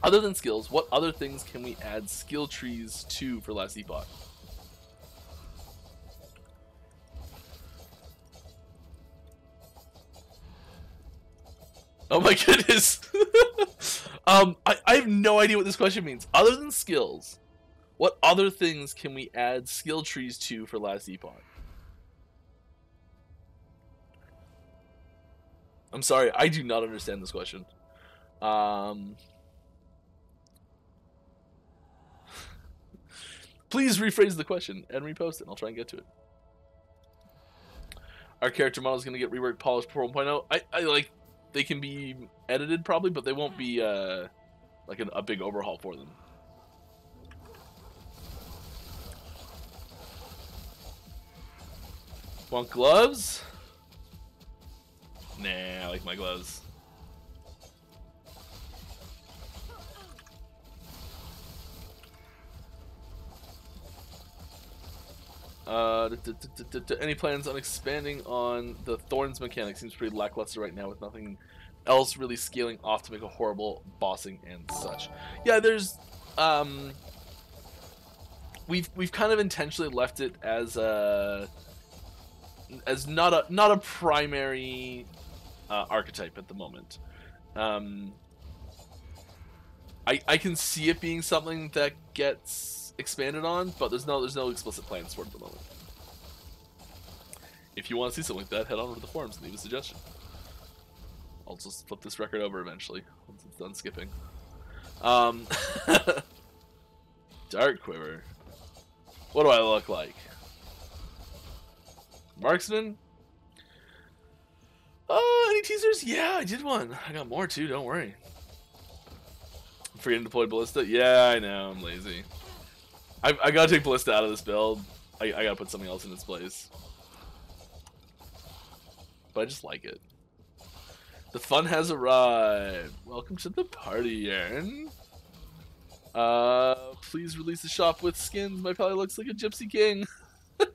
Other than skills, what other things can we add skill trees to for Last Epoch? Oh my goodness. I have no idea what this question means. Other than skills, what other things can we add skill trees to for Last Epoch? I'm sorry, I do not understand this question. Please rephrase the question and repost it, and I'll try and get to it. Our character model is going to get reworked, polished for 1.0. I like, they can be edited probably, but they won't be like a big overhaul for them. Want gloves? Nah, I like my gloves. Any plans on expanding on the Thorns mechanic? Seems pretty lackluster right now with nothing else really scaling off to make a horrible bossing and such. Yeah, there's we've kind of intentionally left it as not a primary archetype at the moment. I can see it being something that gets expanded on, but there's no explicit plans for it at the moment. If you want to see something like that, head on over to the forums and leave a suggestion. I'll just flip this record over eventually once it's done skipping. Dart quiver. What do I look like? Marksman? Any teasers? Yeah, I did one. I got more too, don't worry. I'm forgetting to deploy Ballista? Yeah, I know, I'm lazy. I gotta take Ballista out of this build. I gotta put something else in its place. But I just like it. The fun has arrived. Welcome to the party, Aaron. Please release the shop with skins. My pally looks like a gypsy king. I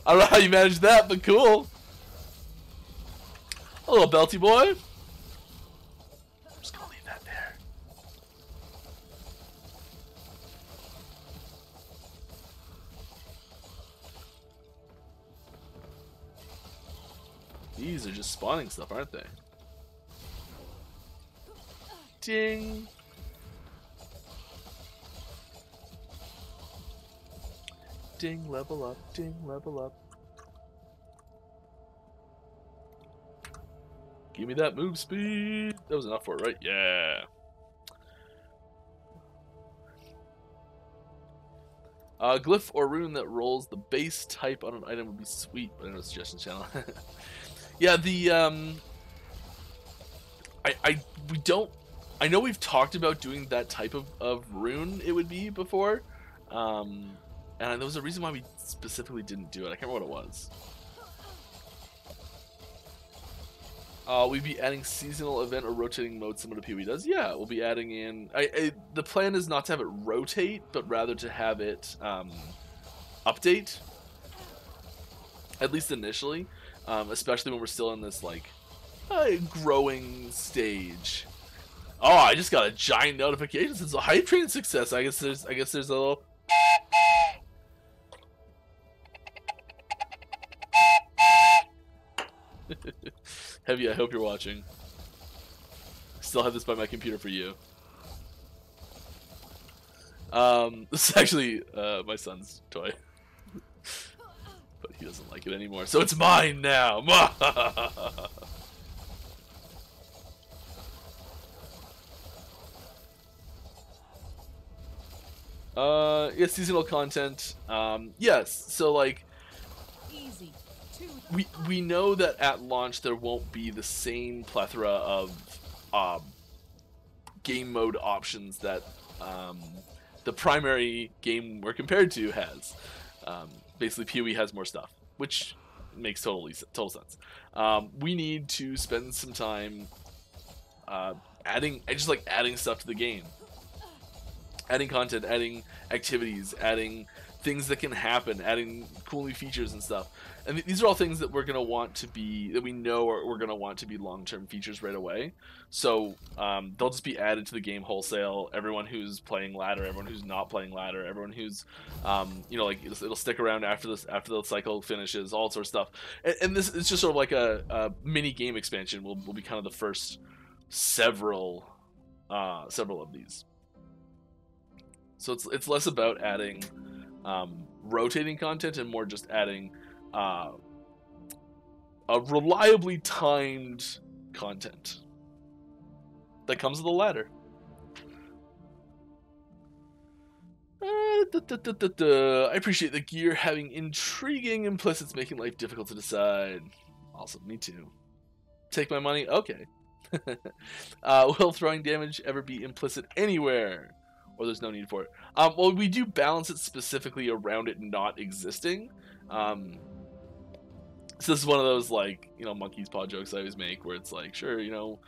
don't know how you managed that, but cool. A little belty boy. I'm just gonna leave that there. These are just spawning stuff, aren't they? Ding. Ding, level up, ding, level up. Give me that move speed. That was enough for it, right? Yeah. Glyph or rune that rolls the base type on an item would be sweet, but I know suggestion channel. Yeah, the we don't. I know we've talked about doing that type of rune. It would be before, and there was a reason why we specifically didn't do it. I can't remember what it was. We'd be adding seasonal event or rotating mode similar to PoE does. Yeah, we'll be adding in. The plan is not to have it rotate, but rather to have it update. At least initially, especially when we're still in this like growing stage. Oh, I just got a giant notification. It's a hype train success. I guess there's a little. Heavy, I hope you're watching. Still have this by my computer for you. This is actually my son's toy. But he doesn't like it anymore, so it's mine now! Yeah, seasonal content. Yes, so like... Easy. We know that at launch there won't be the same plethora of game mode options that the primary game we're compared to has. Basically, PoE has more stuff, which makes total sense. We need to spend some time adding stuff to the game, adding content, adding activities, adding things that can happen, adding cool new features and stuff. And these are all things that we're gonna want to be, that we know we're gonna want to be long-term features right away. So they'll just be added to the game wholesale. Everyone who's playing ladder, everyone who's not playing ladder, everyone who's you know, like it'll stick around after the cycle finishes, all sorts of stuff. And this is just sort of like a mini game expansion. Will be kind of the first several of these. So it's less about adding rotating content and more just adding a reliably timed content that comes with a ladder. I appreciate the gear having intriguing implicits, making life difficult to decide. Awesome, me too. Take my money? Okay. Will throwing damage ever be implicit anywhere? Or there's no need for it? Well, we do balance it specifically around it not existing. So this is one of those, like, you know, monkey's paw jokes I always make, where it's like, sure, you know,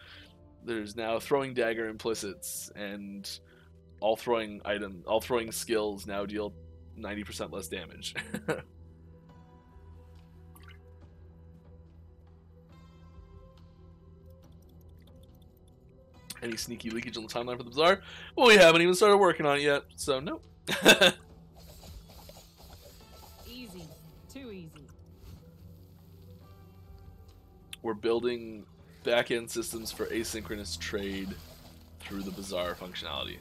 there's now throwing dagger implicits, and all throwing skills now deal 90% less damage. Any sneaky leakage on the timeline for the bazaar? Well, we haven't even started working on it yet, so no. Easy. Too easy. We're building back-end systems for asynchronous trade through the bazaar functionality.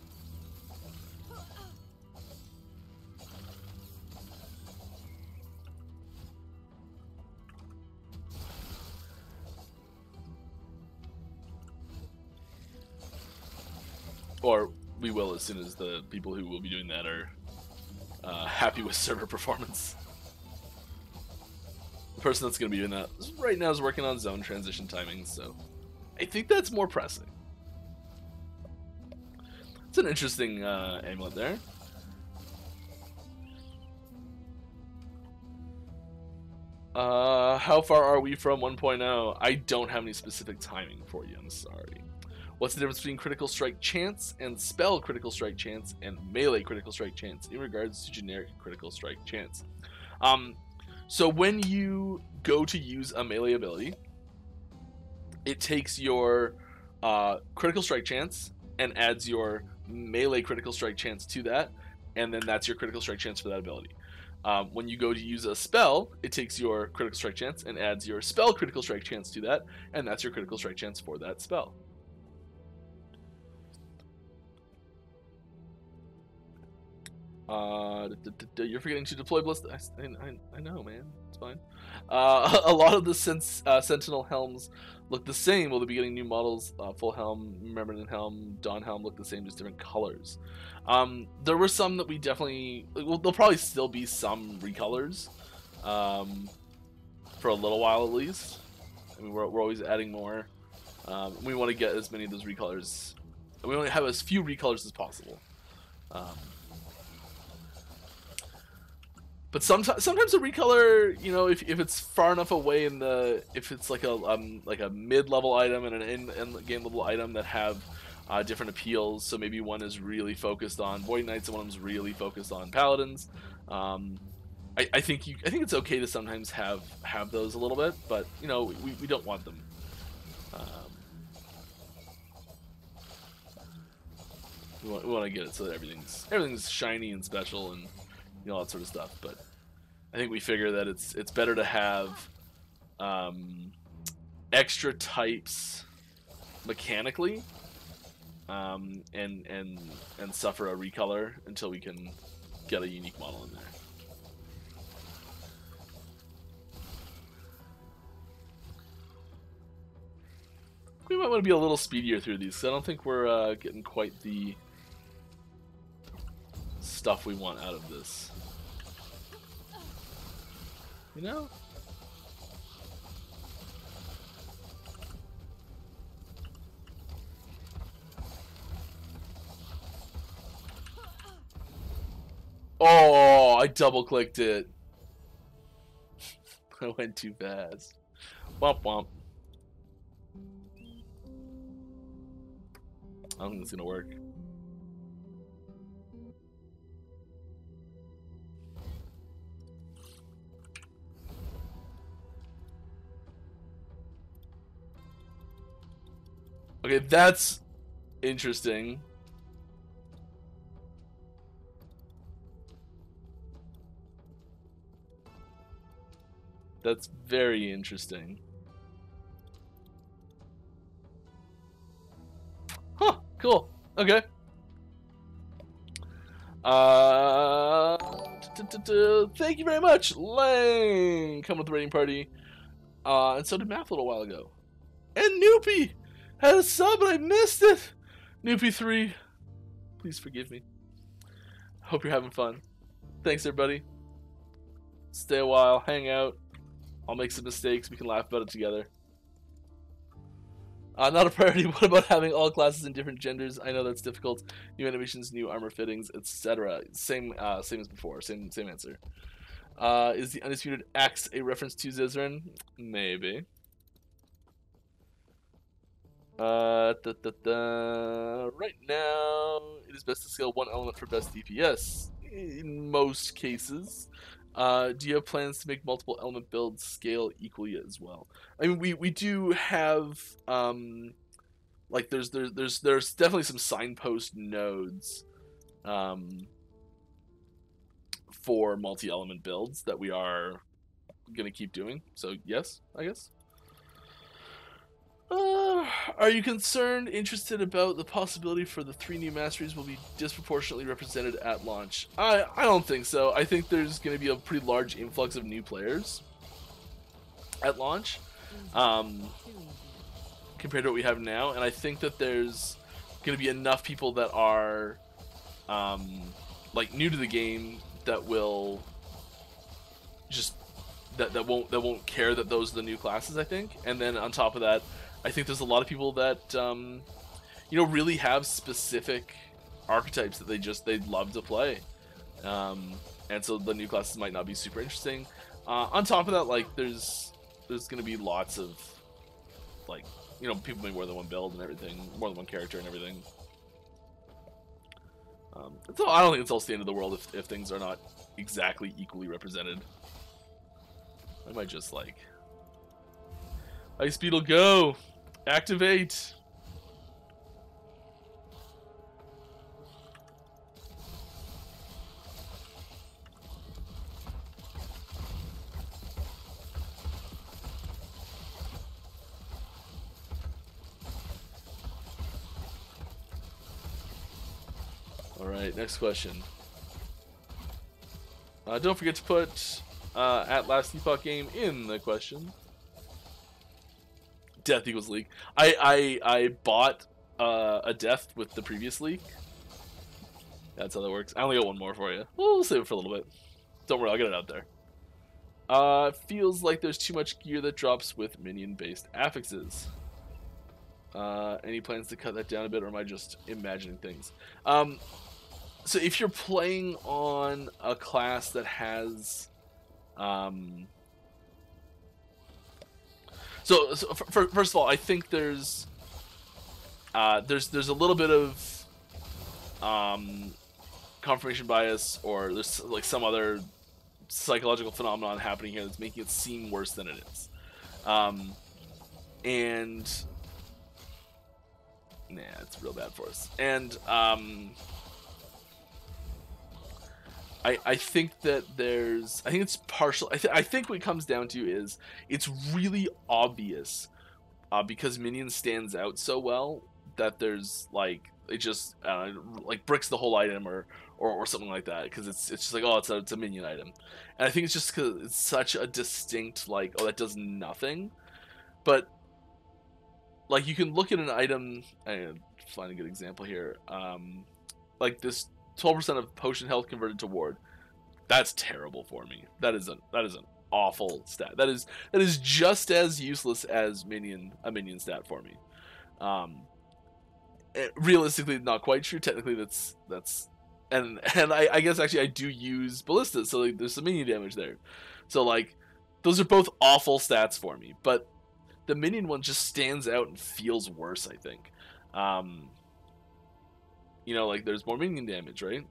Or we will as soon as the people who will be doing that are happy with server performance. The person that's going to be doing that right now is working on zone transition timing, so I think that's more pressing. It's an interesting amulet there. How far are we from 1.0? I don't have any specific timing for you, I'm sorry. What's the difference between critical strike chance and spell critical strike chance and melee critical strike chance in regards to generic critical strike chance? So when you go to use a melee ability, it takes your critical strike chance and adds your melee critical strike chance to that, and then that's your critical strike chance for that ability. When you go to use a spell, it takes your critical strike chance and adds your spell critical strike chance to that, and that's your critical strike chance for that spell. You're forgetting to deploy blast. I know, man. It's fine. A lot of the Sentinel helms look the same. Will they be getting new models? Full helm, Remnant helm, Dawn helm look the same, just different colors. There were some that we definitely... Well, there'll probably still be some recolors. For a little while at least. I mean, we're always adding more. We want to get as many of those recolors. We want to have as few recolors as possible. But sometimes a recolor, you know, if it's far enough away in the, if it's like a mid-level item and an in-game level item that have different appeals, so maybe one is really focused on Void Knights and one is really focused on Paladins. I think it's okay to sometimes have those a little bit, but you know, we don't want them. We want to get it so that everything's shiny and special and, you know, all that sort of stuff. But I think we figure that it's better to have extra types mechanically, and suffer a recolor until we can get a unique model in there. We might want to be a little speedier through these, because I don't think we're getting quite the stuff we want out of this. You know? Oh, I double-clicked it. I went too fast. Womp womp. I don't think it's gonna work. Okay, that's interesting. That's very interesting. Huh, cool. Okay. Thank you very much, Lang, coming with the rating party. And so did Math a little while ago. And Noopy had a sub and I missed it. Noopy3, please forgive me. Hope you're having fun. Thanks, everybody. Stay a while, hang out. I'll make some mistakes. We can laugh about it together. Not a priority. What about having all classes in different genders? I know that's difficult. New animations, new armor fittings, etc. Same as before. Same answer. Is the Undisputed Axe a reference to Zizrin? Maybe. Right now, it is best to scale one element for best DPS. In most cases. Do you have plans to make multiple element builds scale equally as well? I mean, we do have like there's definitely some signpost nodes for multi-element builds that we are gonna keep doing. So yes, I guess. Are you interested about the possibility for the 3 new masteries will be disproportionately represented at launch? I don't think so. I think there's going to be a pretty large influx of new players at launch, compared to what we have now, and I think that there's going to be enough people that are like new to the game that will just that won't care that those are the new classes, I think. And then on top of that, I think there's a lot of people that you know, really have specific archetypes that they'd love to play, and so the new classes might not be super interesting. On top of that, like there's going to be lots of, like, you know, people make more than one build and everything, more than one character and everything. So I don't think it's all the end of the world if things are not exactly equally represented. I might just like Ice Speed will go. Activate. All right, next question. Don't forget to put at Last Epoch game in the question. Death equals leak. I bought a death with the previous leak. That's how that works. I only got one more for you. We'll save it for a little bit. Don't worry, I'll get it out there. Feels like there's too much gear that drops with minion-based affixes. Any plans to cut that down a bit, or am I just imagining things? so if you're playing on a class that has first of all, I think there's a little bit of confirmation bias, or there's like some other psychological phenomenon happening here that's making it seem worse than it is. And nah, it's real bad for us. And I think that I think it's partial. I think what it comes down to is it's really obvious because Minion stands out so well that there's like, it just like bricks the whole item or something like that, because it's just like, oh, it's a Minion item. And I think it's just because it's such a distinct, like, oh, that does nothing. But like, you can look at an item, and find a good example here, like this 12% of potion health converted to ward. That's terrible for me. That is an awful stat. That is just as useless as a minion stat for me. Realistically, not quite true. Technically, that's and I guess actually I do use ballistas, so like, there's some minion damage there. So like, those are both awful stats for me, but the minion one just stands out and feels worse, I think. You know, like, there's more minion damage, right?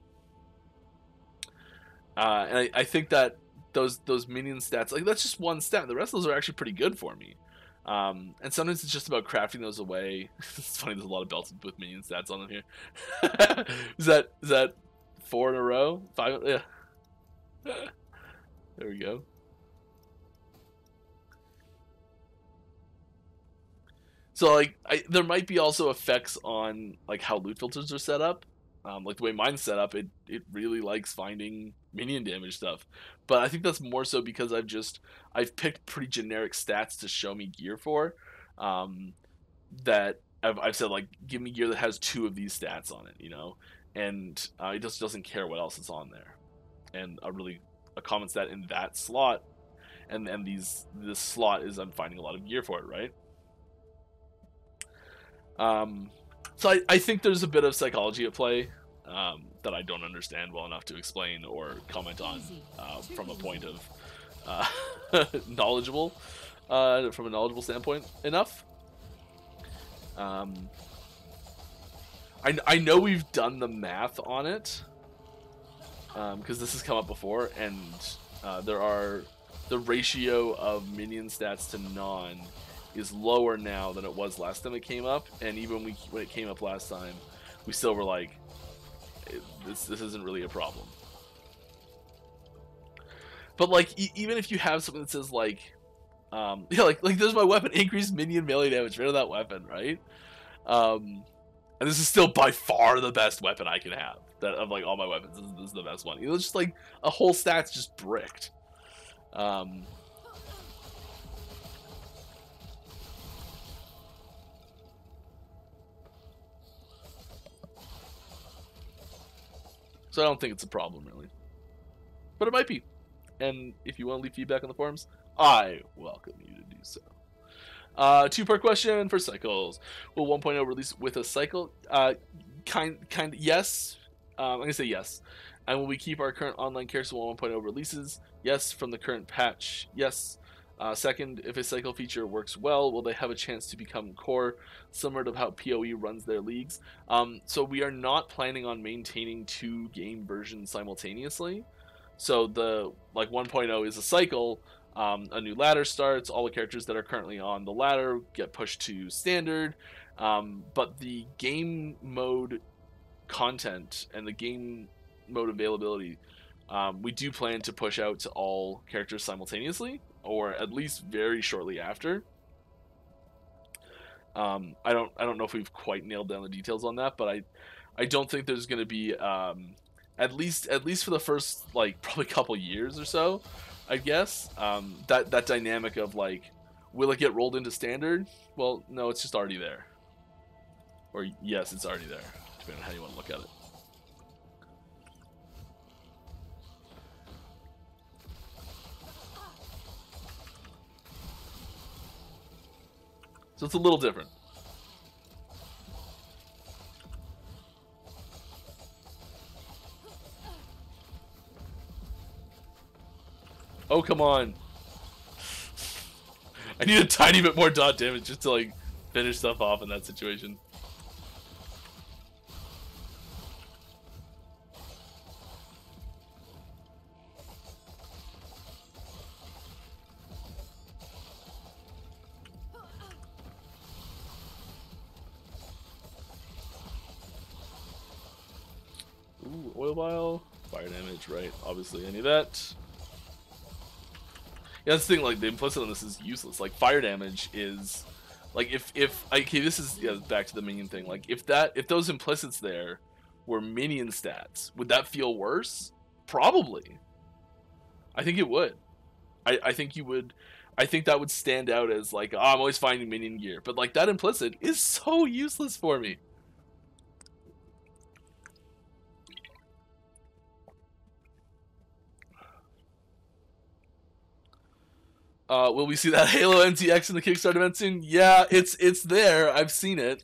And I think that those minion stats, like, that's just one stat. The rest of those are actually pretty good for me. And sometimes it's just about crafting those away. It's funny, there's a lot of belts with minion stats on them here. Is that 4 in a row? 5? Yeah. There we go. So like, there might be also effects on like how loot filters are set up. Like the way mine's set up, it really likes finding minion damage stuff. But I think that's more so because I've picked pretty generic stats to show me gear for. That I've said, like, give me gear that has 2 of these stats on it, you know, and it just doesn't care what else is on there. And a common stat in that slot, and this slot is I'm finding a lot of gear for it, right? So I think there's a bit of psychology at play that I don't understand well enough to explain or comment on from a point of knowledgeable, from a knowledgeable standpoint enough. I know we've done the math on it because this has come up before, and the ratio of minion stats to non is lower now than it was last time it came up, and even when it came up last time, we still were like, this isn't really a problem. But like, even if you have something that says like, yeah, like there's my weapon, increased minion melee damage, rid of that weapon, right? And this is still by far the best weapon I can have. That of like all my weapons, this is the best one. You know, it's just like a whole stat's just bricked. So I don't think it's a problem, really. But it might be. And if you want to leave feedback on the forums, I welcome you to do so. 2-part question for cycles. Will 1.0 release with a cycle? Yes. I'm going to say yes. And will we keep our current online characters when 1.0 releases? Yes, from the current patch. Yes. Second, if a cycle feature works well, will they have a chance to become core, similar to how PoE runs their leagues? So we are not planning on maintaining 2 game versions simultaneously. So the 1.0 is a cycle, a new ladder starts, all the characters that are currently on the ladder get pushed to standard, but the game mode content and the game mode availability, we do plan to push out to all characters simultaneously, or at least very shortly after. I don't know if we've quite nailed down the details on that, but I don't think there's going to be at least for the first like probably couple years or so, I guess, that dynamic of like, will it get rolled into standard? Well, no, it's just already there. Or yes, it's already there, depending on how you want to look at it. So it's a little different. Oh, come on. I need a tiny bit more dot damage just to, like, finish stuff off in that situation. Ooh, oil vial, fire damage, right? Obviously, I need that. Yeah, that's the thing. Like the implicit on this is useless. Like fire damage is, like if okay, this is back to the minion thing. Like if those implicits there were minion stats, would that feel worse? Probably. I think it would. I think you would. I think that would stand out as like, oh, I'm always finding minion gear, but like that implicit is so useless for me. Will we see that Halo NTX in the Kickstarter event soon? Yeah, it's there. I've seen it.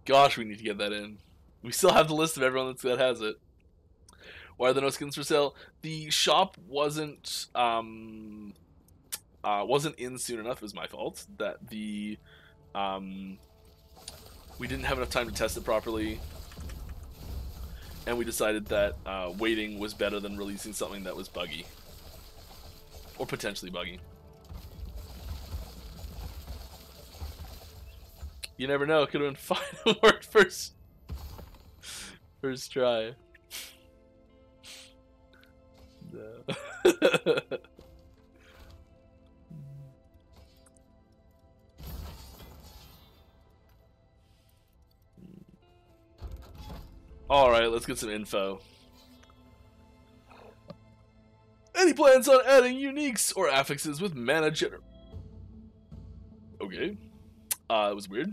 Gosh, we need to get that in. We still have the list of everyone that has it. Why are there no skins for sale? The shop wasn't in soon enough. It was my fault that we didn't have enough time to test it properly, and we decided that waiting was better than releasing something that was buggy. Or potentially buggy. You never know. It could have been fine. It worked first try. No. All right, let's get some info. Any plans on adding uniques or affixes with mana gener... Okay. It was weird.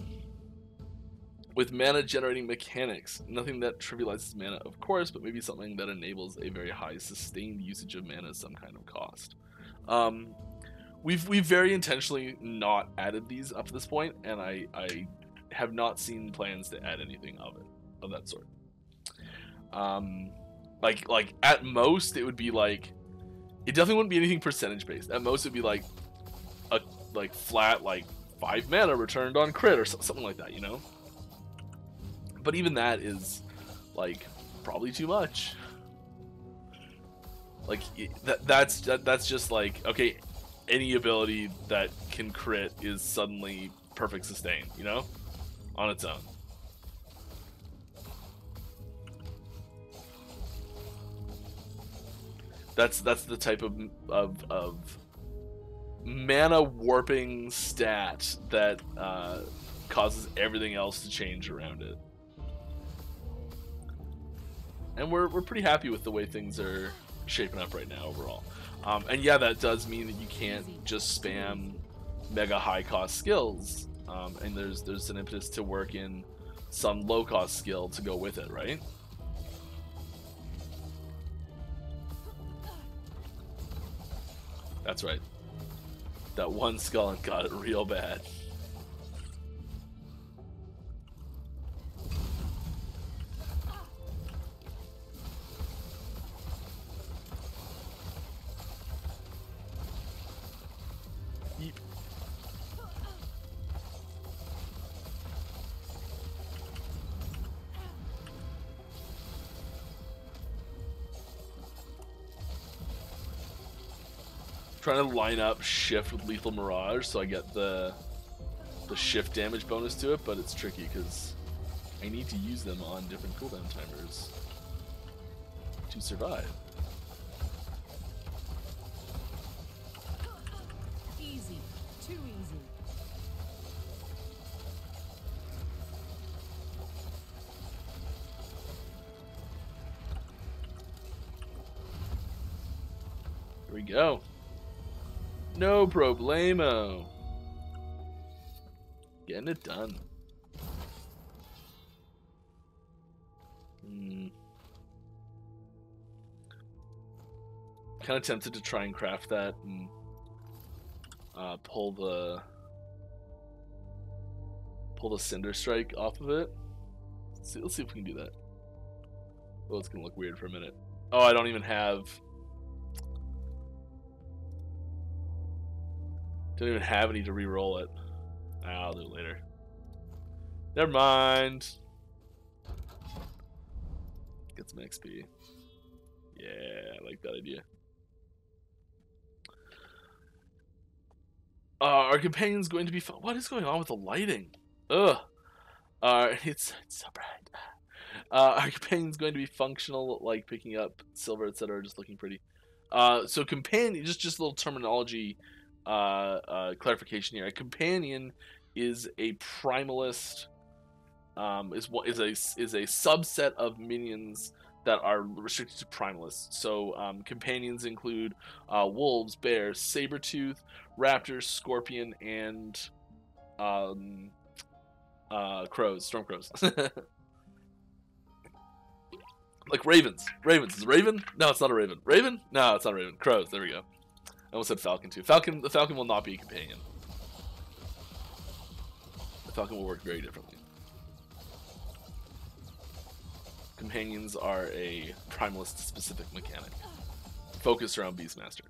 With mana generating mechanics. Nothing that trivializes mana, of course, but maybe something that enables a very high sustained usage of mana at some kind of cost. We've very intentionally not added these up to this point, and I have not seen plans to add anything of that sort. Like at most it would be like, it definitely wouldn't be anything percentage based. At most it'd be like a flat 5 mana returned on crit or something like that, you know. But even that is like probably too much. Like that's just like, okay, any ability that can crit is suddenly perfect sustain, you know, on its own. That's the type of mana warping stat that causes everything else to change around it. And we're pretty happy with the way things are shaping up right now overall. And yeah, that does mean that you can't just spam mega high cost skills. And there's an impetus to work in some low cost skill to go with it, right? That's right. That one skull got it real bad. Yeep. Trying to line up shift with lethal mirage so I get the shift damage bonus to it, but it's tricky because I need to use them on different cooldown timers to survive. Easy. Too easy. Here we go. No problemo. Getting it done. Kind of tempted to try and craft that and pull the Cinder Strike off of it. Let's see if we can do that. Oh, it's gonna look weird for a minute. Oh, I don't even have Don't even have any to re-roll it. I'll do it later. Never mind. Get some XP. Yeah, I like that idea. Our companion's going to be fun. What is going on with the lighting? Ugh. It's so bright. Our companion's going to be functional, like picking up silver, etc., just looking pretty. So companion, just a little terminology clarification here. A companion is a primalist. Is a subset of minions that are restricted to primalists. So companions include wolves, bears, saber-tooth, raptors, scorpion, and crows, storm crows. Like ravens. Ravens. Is it raven? No, it's not a raven. Raven? No, it's not a raven. Crows. There we go. I almost said falcon too. The falcon will not be a companion. The falcon will work very differently. Companions are a primalist specific mechanic focused around Beastmaster.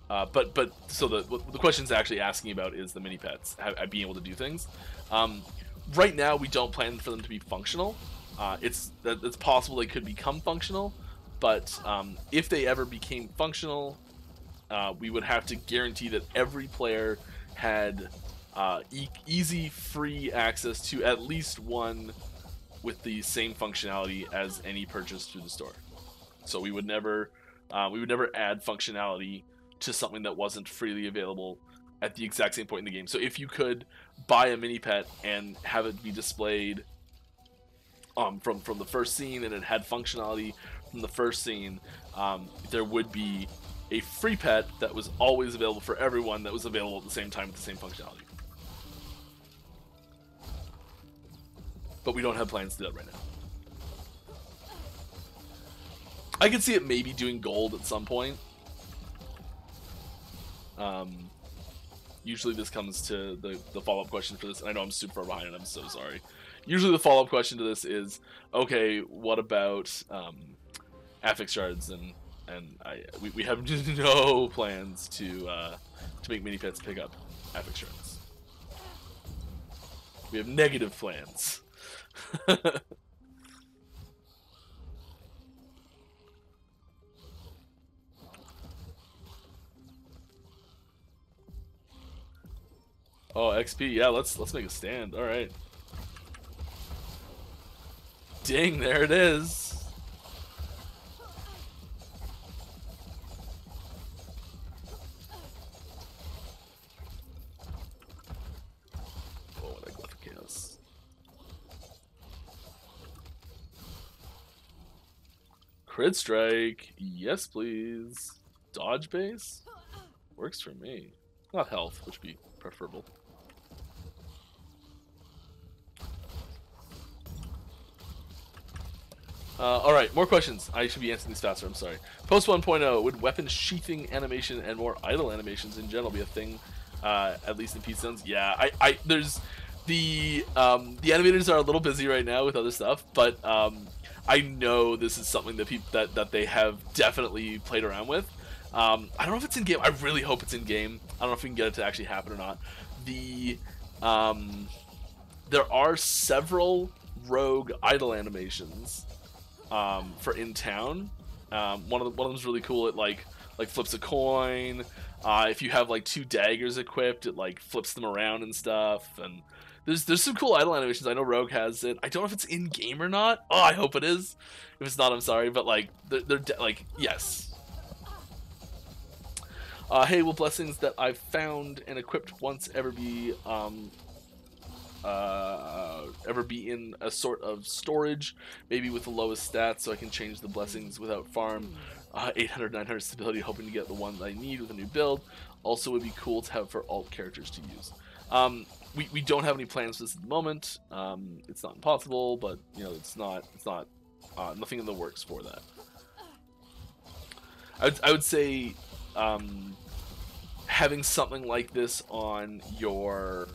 But so the question's actually asking about is the mini pets being able to do things. Right now we don't plan for them to be functional. It's possible they could become functional, but if they ever became functional, we would have to guarantee that every player had easy, free access to at least one with the same functionality as any purchase through the store. So we would never add functionality to something that wasn't freely available at the exact same point in the game. So if you could buy a mini pet and have it be displayed from the first scene and it had functionality from the first scene, there would be a free pet that was always available for everyone that was available at the same time with the same functionality. But we don't have plans to do that right now. I could see it maybe doing gold at some point. Usually this comes to the follow-up question for this, and I know I'm super far behind and I'm so sorry. Usually the follow-up question to this is, okay, what about affix shards? And we have no plans to make mini pets pick up affix shards. We have negative plans. Oh, XP, yeah, let's make a stand. All right. Ding, there it is. Oh, what a glyph of chaos. Crit strike, yes please. Dodge base works for me. Not health, which would be preferable. Alright, more questions. I should be answering these faster, I'm sorry. Post 1.0, would weapon sheathing animation and more idle animations in general be a thing, at least in Pete Stones? Yeah, there's the animators are a little busy right now with other stuff, but I know this is something that that they have definitely played around with. I don't know if it's in game. I really hope it's in game. I don't know if we can get it to actually happen or not. There are several rogue idle animations for in town. One of them is really cool. It like flips a coin. If you have like 2 daggers equipped, it like flips them around and stuff. And there's some cool idle animations. I know Rogue has it. I don't know if it's in game or not. Oh, I hope it is. If it's not, I'm sorry. But like they're like yes. Hey, will blessings that I've found and equipped once ever be in a sort of storage, maybe with the lowest stats, so I can change the blessings without farm? 800, 900 stability, hoping to get the one that I need with a new build. Also, would be cool to have for alt characters to use. We don't have any plans for this at the moment. It's not impossible, but you know, it's not nothing in the works for that. I would say having something like this on your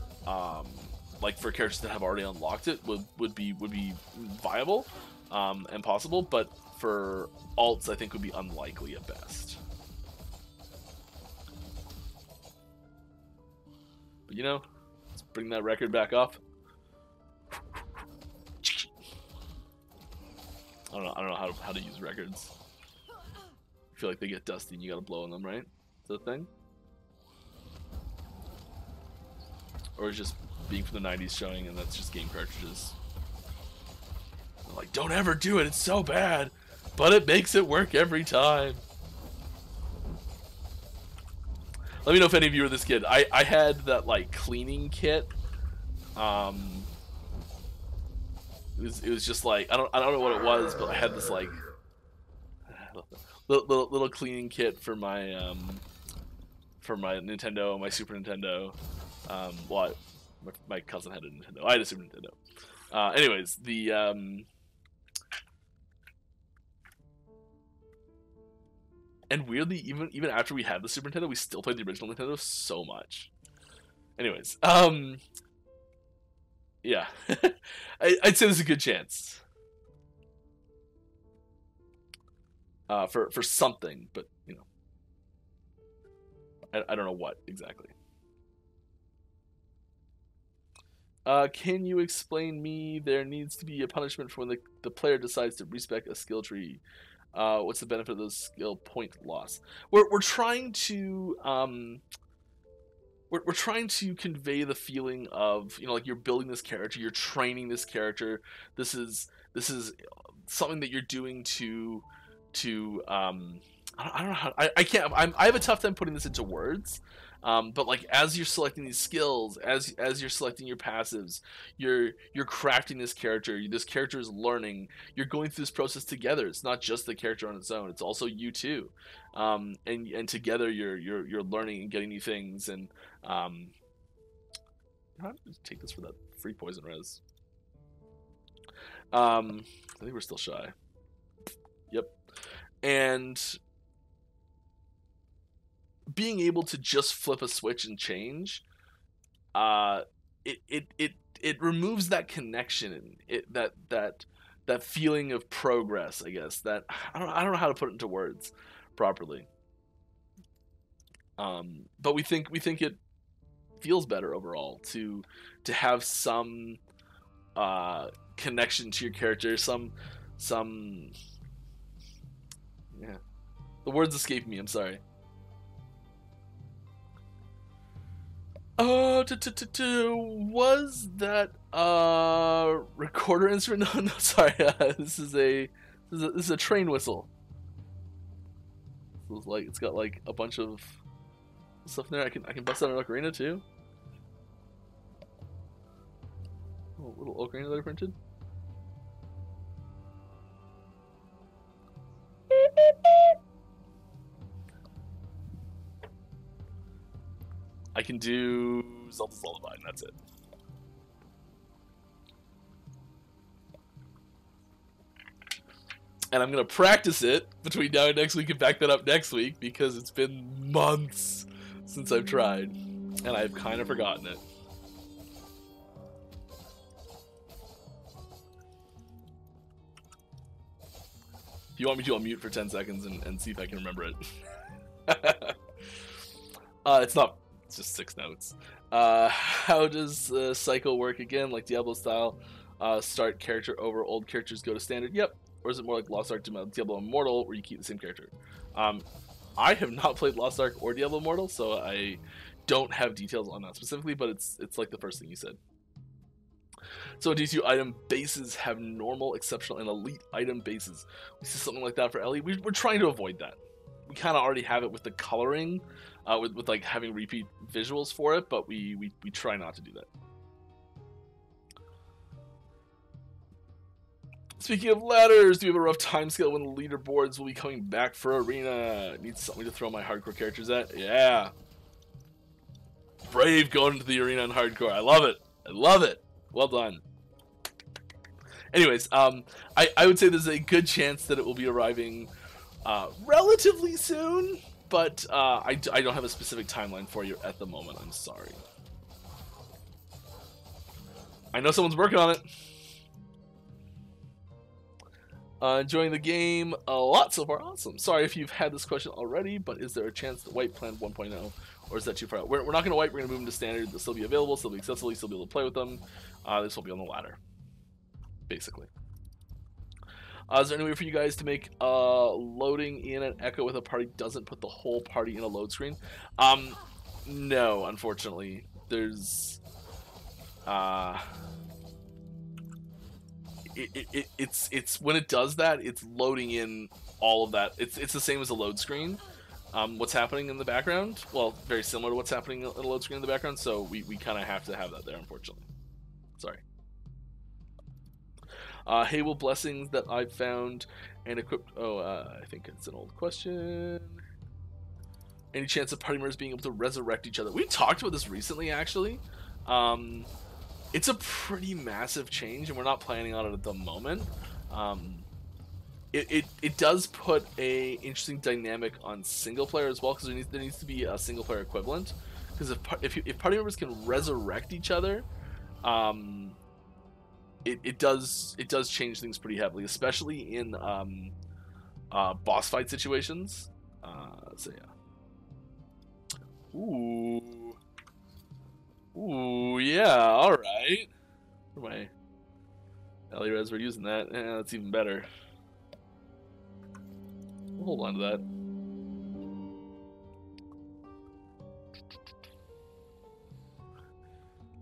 like for characters that have already unlocked it would be viable. and possible, but for alts, I think would be unlikely at best. But you know, let's bring that record back up. I don't know how to use records. I feel like they get dusty and you gotta blow on them, right? Is that a thing? Or is just being from the 90s showing and that's just game cartridges? They're like, don't ever do it, it's so bad, but it makes it work every time. Let me know if any of you are this kid. I had that like cleaning kit. It was just like I don't know what it was, but I had this like little cleaning kit for my Nintendo, my Super Nintendo. Well, my cousin had a Nintendo. I had a Super Nintendo. Anyways, the and weirdly, even after we had the Super Nintendo, we still played the original Nintendo so much. Anyways, yeah, I'd say there's a good chance for something, but you know, I don't know what exactly. Can you explain me? There needs to be a punishment for when the player decides to respec a skill tree. What's the benefit of those skill point loss? We're trying to we're trying to convey the feeling of, you know, like you're building this character, you're training this character. This is something that you're doing to I don't know how I have a tough time putting this into words. But like as you're selecting these skills, as you're selecting your passives, you're crafting this character. This character is learning. You're going through this process together. It's not just the character on its own. It's also you too. And together you're learning and getting new things. And how do I take this for that free poison res? I think we're still shy. Yep. And being able to just flip a switch and change, it removes that connection, that feeling of progress, I guess. That I don't know how to put it into words properly. But we think it feels better overall to have some connection to your character, some yeah. The words escape me, I'm sorry. Was that recorder instrument? No, sorry. This is a train whistle. So it's got like a bunch of stuff in there. I can bust out an ocarina too. Oh, little ocarina that I printed. I can do Zelda's Lullaby, and that's it. And I'm going to practice it between now and next week and back that up next week, because it's been months since I've tried, and I've kind of forgotten it. If you want me to, I'll mute for 10 seconds and see if I can remember it. It's just 6 notes. How does cycle work again? Like Diablo style, start character over, old characters go to standard? Yep. Or is it more like Lost Ark to Diablo Immortal, where you keep the same character? I have not played Lost Ark or Diablo Immortal, so I don't have details on that specifically, but it's like the first thing you said. So D2 item bases have normal, exceptional, and elite item bases. We see something like that for Ellie. We're trying to avoid that. We kind of already have it with the coloring, with like having repeat visuals for it, but we try not to do that. Speaking of ladders, do you have a rough time scale when the leaderboards will be coming back for Arena? Need something to throw my hardcore characters at? Yeah. Brave going into the Arena in hardcore. I love it. I love it. Well done. Anyways, I would say there's a good chance that it will be arriving relatively soon, but I don't have a specific timeline for you at the moment. I'm sorry. I know someone's working on it. Enjoying the game a lot so far. Awesome. Sorry if you've had this question already, but is there a chance that wipe plan 1.0, or is that too far out? We're not going to wipe. We're going to move them to standard. They'll still be available, still be accessible, you'll still be able to play with them. This will be on the ladder, basically. Is there any way for you guys to make loading in an echo with a party doesn't put the whole party in a load screen? No, unfortunately. There's it's when it does that, it's loading in all of that. It's the same as a load screen. What's happening in the background? Well, very similar to what's happening in a load screen in the background. So we kind of have to have that there, unfortunately. Sorry. Hey, will blessings that I've found and equipped. Oh, I think it's an old question. Any chance of party members being able to resurrect each other? We talked about this recently, actually. It's a pretty massive change, and we're not planning on it at the moment. It does put a interesting dynamic on single player as well, because there needs to be a single player equivalent. Because if party members can resurrect each other, it does change things pretty heavily, especially in boss fight situations. So yeah. Ooh, yeah, alright. Where am I? Res, we're using that. That's even better. We'll hold on to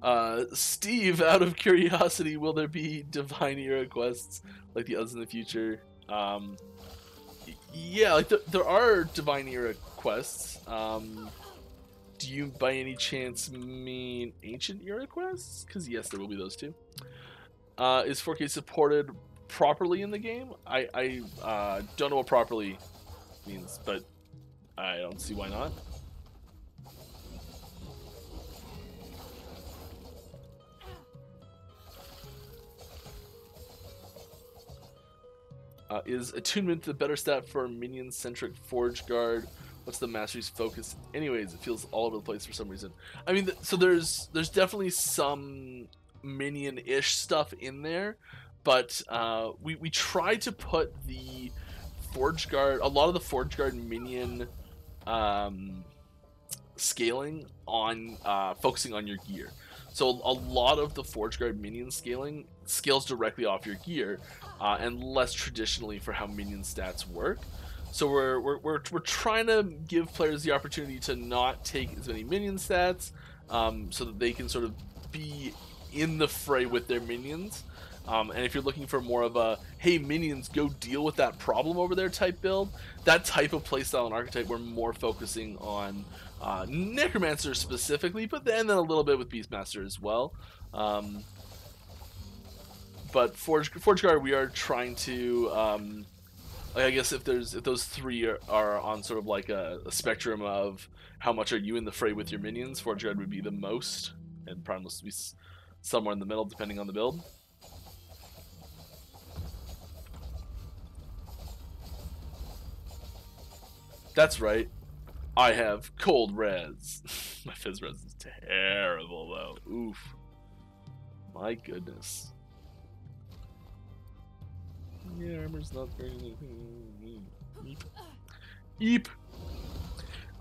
that. Steve, out of curiosity, will there be Divine Era quests like the others in the future? Yeah, like there are Divine Era quests. Do you, by any chance, mean Ancient Era quests? Because yes, there will be those too. Is 4K supported properly in the game? I don't know what properly means, but I don't see why not. Is attunement the better stat for minion-centric Forge Guard? What's the mastery's focus? Anyways, it feels all over the place for some reason. I mean, so there's definitely some minion-ish stuff in there, but we try to put the Forge Guard, a lot of the Forge Guard minion scaling on focusing on your gear. So a lot of the Forge Guard minion scaling scales directly off your gear, and less traditionally for how minion stats work. So we're trying to give players the opportunity to not take as many minion stats, so that they can sort of be in the fray with their minions. And if you're looking for more of a, hey, minions, go deal with that problem over there type build, that type of playstyle and archetype, we're more focusing on Necromancer specifically, but then a little bit with Beastmaster as well. But Forge Guard, we are trying to, I guess if those three are on sort of like a spectrum of how much are you in the fray with your minions, Forge Guard would be the most, and Primalist would be somewhere in the middle depending on the build. That's right. I have cold res. My fizz res is terrible though. Oof. My goodness. Yeah, armor's not very... Eep.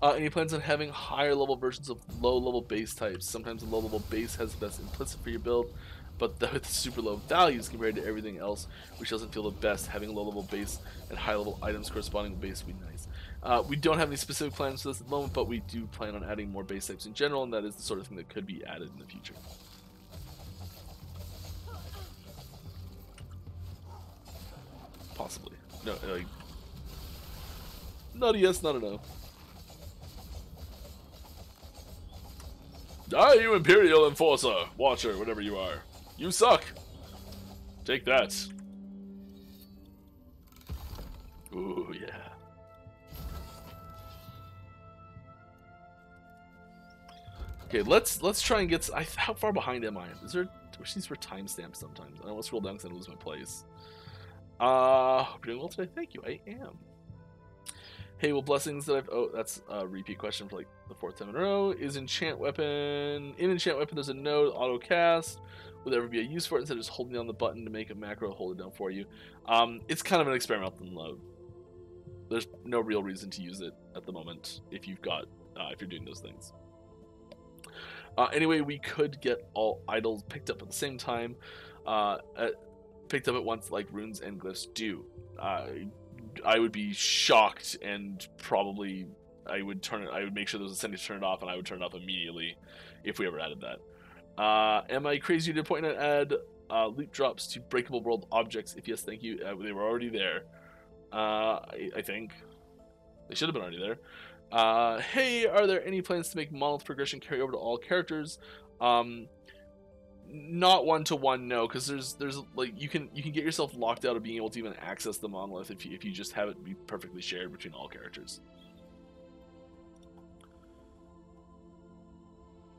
Any plans on having higher level versions of low level base types? Sometimes a low level base has the best implicit for your build, but with super low values compared to everything else, which doesn't feel the best. Having a low level base and high level items corresponding to base would be nice. We don't have any specific plans for this at the moment, but we do plan on adding more base types in general, and that is the sort of thing that could be added in the future. Possibly. No, like... Not a yes, not a no. Die, you Imperial Enforcer, Watcher, whatever you are. You suck. Take that. Ooh, yeah. Okay, let's try and get... how far behind am I? Is there... I wish these were timestamps sometimes. I don't want to scroll down because I lose my place. Hope you're doing well today. Thank you, I am. Payable blessings that I've... Oh, that's a repeat question for like the 4th time in a row. Is enchant weapon... In enchant weapon, there's a node auto cast. Will there ever be a use for it instead of just holding down the button to make a macro hold it down for you? It's kind of an experimental node. There's no real reason to use it at the moment if you've got... if you're doing those things. Anyway, we could get all idols picked up at the same time. Picked up at once like runes and glyphs do. I would be shocked, and probably I would make sure there was a setting to turn it off, and I would turn it off immediately if we ever added that. Am I crazy to point out add loot drops to breakable world objects? If yes, thank you. They were already there. I think they should have been already there. Hey, are there any plans to make monolith progression carry over to all characters? Not one-to-one, no, because there's like you can get yourself locked out of being able to even access the monolith if you just have it be perfectly shared between all characters.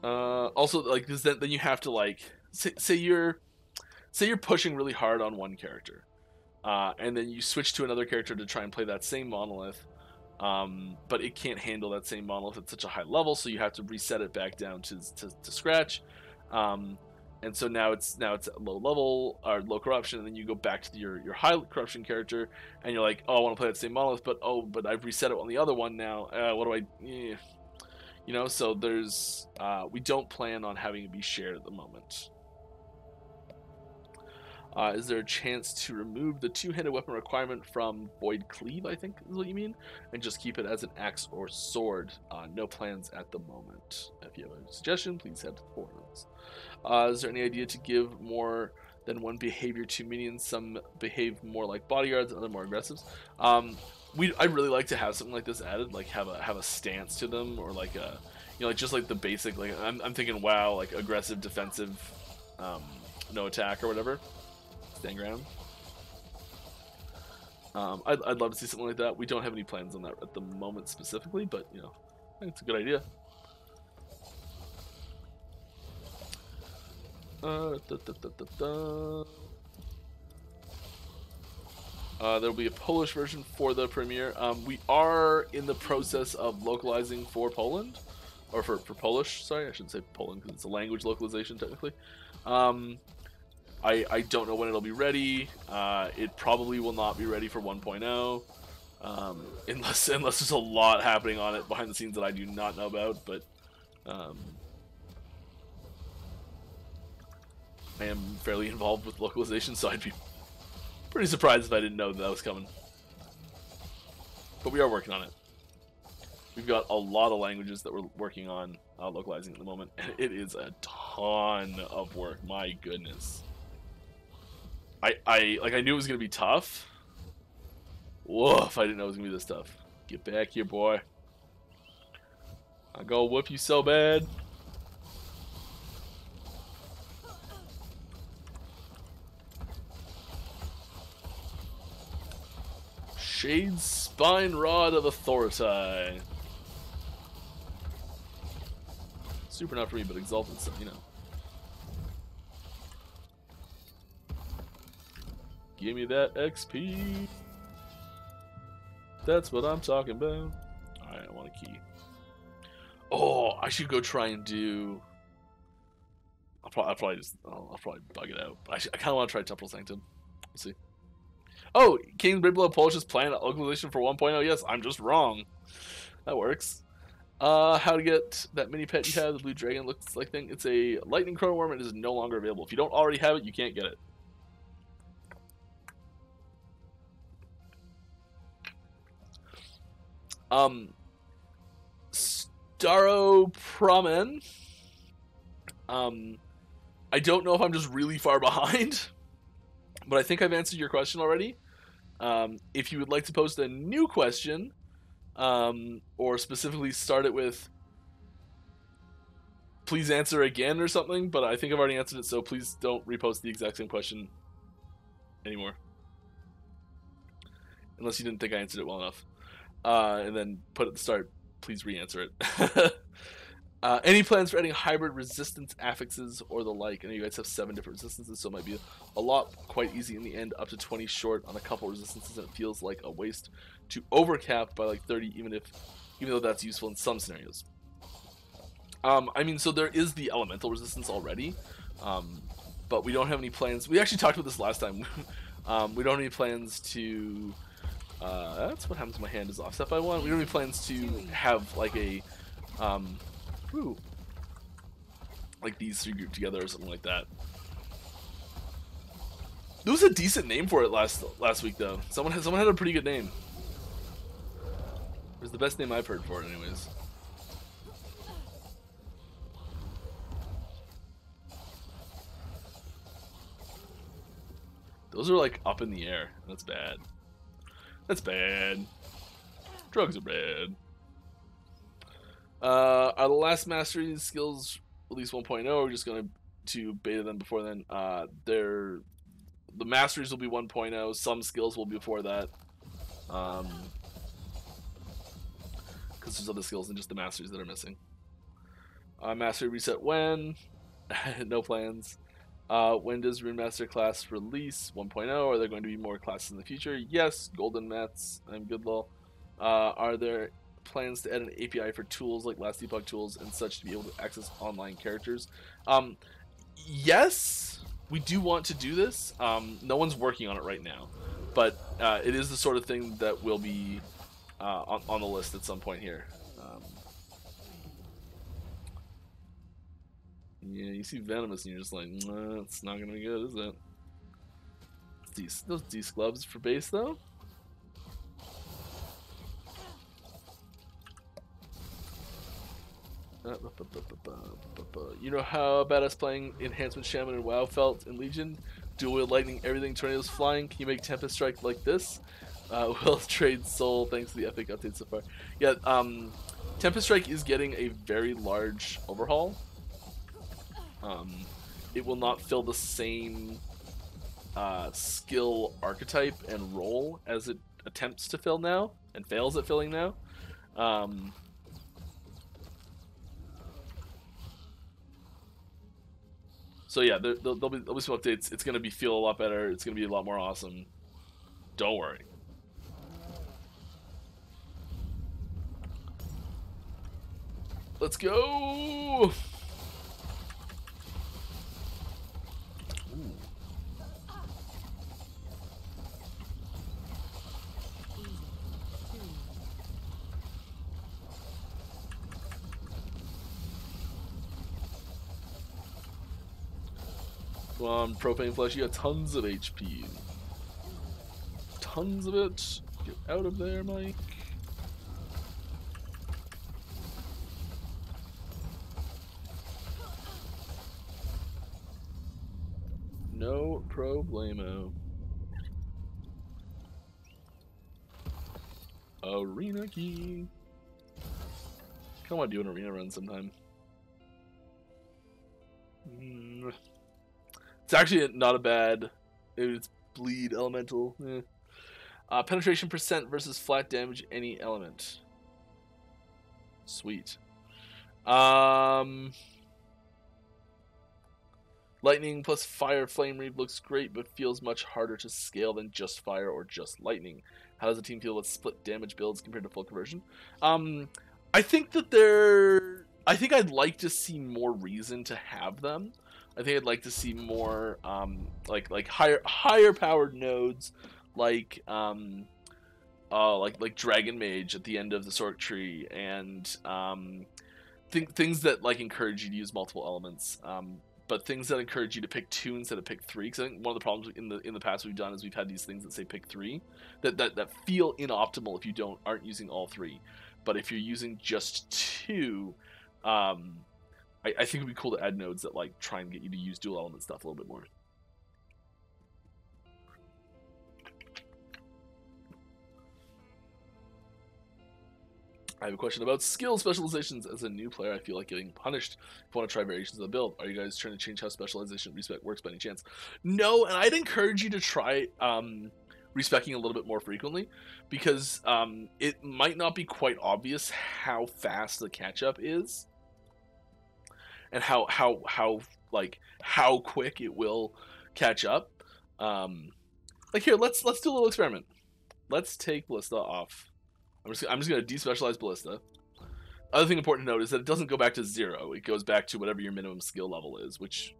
Also, like, then you have to like say you're pushing really hard on one character, and then you switch to another character to try and play that same monolith, but it can't handle that same monolith at such a high level, so you have to reset it back down to scratch. And so now it's at low level or low corruption, and then you go back to your high corruption character, and you're like, oh, I want to play that same monolith, but I've reset it on the other one now. What do I, you know? So there's we don't plan on having it be shared at the moment. Is there a chance to remove the two-handed weapon requirement from Void Cleave, I think is what you mean, and just keep it as an axe or sword? No plans at the moment. If you have a suggestion, please head to the forums. Is there any idea to give more than one behavior to minions? Some behave more like bodyguards, and other more aggressives. I'd really like to have something like this added, like have a stance to them, or like a, like just like the basic, like I'm thinking WoW, like aggressive, defensive, no attack or whatever. Stand ground. I'd love to see something like that. We don't have any plans on that at the moment specifically, but I think it's a good idea. There'll be a Polish version for the premiere. We are in the process of localizing for Poland, or for Polish. Sorry, I shouldn't say Poland because it's a language localization technically. I don't know when it'll be ready. It probably will not be ready for 1.0, unless there's a lot happening on it behind the scenes that I do not know about. But I am fairly involved with localization, so I'd be pretty surprised if I didn't know that was coming. But we are working on it. We've got a lot of languages that we're working on localizing at the moment, and it is a ton of work. My goodness. I knew it was gonna be tough. Woof! I didn't know it was gonna be this tough. Get back here, boy. I'm gonna whoop you so bad. Shade's Spine Rod of Authority. Super not for me, but exalted, so Give me that XP. That's what I'm talking about. Alright, I want a key. Oh, I should go try and do... I'll probably bug it out. But I kind of want to try Temporal Sanctum. We'll see. Oh, King Bridblow Polish is playing localization for 1.0. Yes, I'm just wrong. That works. How to get that mini pet you have, the blue dragon looks like thing. It's a lightning chrono worm. It is no longer available. If you don't already have it, you can't get it. Staro Pramen. I don't know if I'm just really far behind, but I think I've answered your question already. If you would like to post a new question, or specifically start it with please answer again or something, but I think I've already answered it, so please don't repost the exact same question anymore. Unless you didn't think I answered it well enough. And then put at the start, please re-answer it. Any plans for adding hybrid resistance affixes or the like? I know you guys have 7 different resistances, so it might be a lot quite easy in the end, up to 20 short on a couple resistances, and it feels like a waste to overcap by like 30, even though that's useful in some scenarios. I mean, so there is the elemental resistance already, but we don't have any plans. We actually talked about this last time. We don't have any plans to. That's what happens when my hand is offset by 1. We don't have any plans to have like a. Ooh, like these 3 grouped together or something like that. There was a decent name for it last week though. Someone had a pretty good name. It was the best name I've heard for it, anyways. Those are like up in the air. That's bad. That's bad. Drugs are bad. Are the last mastery skills at least 1.0? We're just going to beta them before then. The masteries will be 1.0. Some skills will be before that. Because there's other skills than just the masteries that are missing. Mastery reset when? No plans. When does Rune Master class release? 1.0. Are there going to be more classes in the future? Yes. Golden Mats. I'm good, lol. Are there plans to add an API for tools like Last Epoch tools and such to be able to access online characters? Yes, we do want to do this. No one's working on it right now, but it is the sort of thing that will be on the list at some point here. Yeah, you see Venomous and you're just like, nah, it's not gonna be good, is it? Those D's gloves for base though. You know how badass playing Enhancement Shaman and WoW felt in Legion? Dual wield lightning, everything, tornadoes flying. Can you make Tempest Strike like this? Will trade soul thanks to the epic update so far. Yeah, Tempest Strike is getting a very large overhaul. It will not fill the same skill archetype and role as it attempts to fill now and fails at filling now. So yeah, there'll be some updates. It's gonna feel a lot better. It's gonna be a lot more awesome. Don't worry. Let's go. Come on, Profane Flesh, you got tons of HP. Tons of it. Get out of there, Mike. No problemo. Arena key. Kinda wanna do an arena run sometime. It's actually not a bad. It's bleed elemental. Penetration percent versus flat damage any element. Sweet. Lightning plus fire flame reave looks great, but feels much harder to scale than just fire or just lightning. How does the team feel with split damage builds compared to full conversion? I think that I think I'd like to see more reason to have them. I think I'd like to see more like higher powered nodes like Dragon Mage at the end of the Sorc tree, and things that like encourage you to use multiple elements, but things that encourage you to pick 2 instead of pick 3. Because I think one of the problems in the past we've done is we've had these things that say pick 3 that feel inoptimal if you aren't using all 3. But if you're using just 2, I think it'd be cool to add nodes that like try and get you to use dual element stuff a little bit more. I have a question about skill specializations. As a new player, I feel like getting punished if I want to try variations of the build. Are you guys trying to change how specialization respec works by any chance? No, and I'd encourage you to try respeccing a little bit more frequently, because it might not be quite obvious how fast the catch-up is. and how quick it will catch up. Like here, let's do a little experiment. Let's take Ballista off. I'm just gonna despecialize Ballista. Other thing important to note is that it doesn't go back to 0. It goes back to whatever your minimum skill level is, which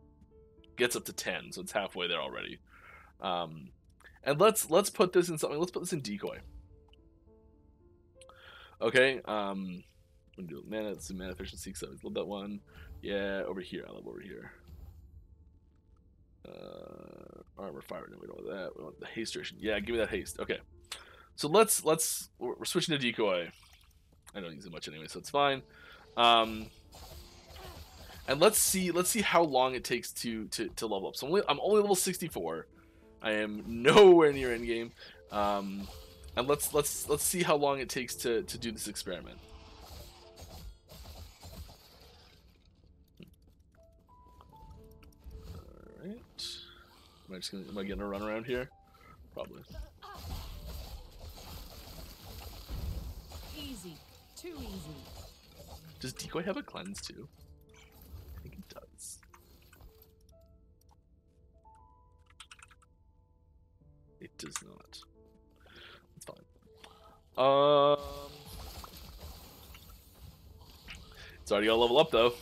gets up to 10, so it's halfway there already. And let's put this in something. Let's put this in decoy. Okay. I'm gonna do mana. Let's do mana efficiency. So I love that one. Yeah, over here. I love over here. Armor, fire. No, we don't want that. We want the haste duration. Yeah, give me that haste. Okay. So we're switching to decoy. I don't use it much anyway, so it's fine. And let's see how long it takes to level up. So I'm only level 64. I am nowhere near endgame. And let's see how long it takes to do this experiment. All right. Am I getting a run around here? Probably. Easy. Too easy. Does decoy have a cleanse too? I think it does. It does not. It's fine. It's already got to level up though.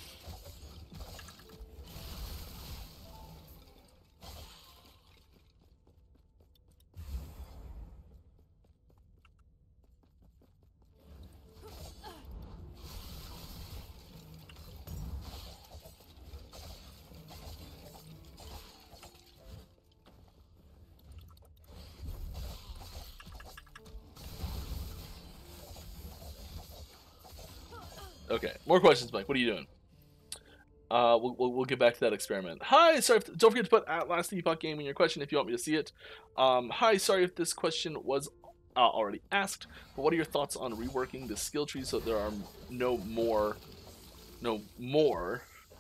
Okay, more questions, Mike. What are you doing? We'll get back to that experiment. Hi, sorry. Don't forget to put at Last Epoch Game in your question if you want me to see it. Hi, sorry if this question was already asked, but what are your thoughts on reworking the skill tree so there are no more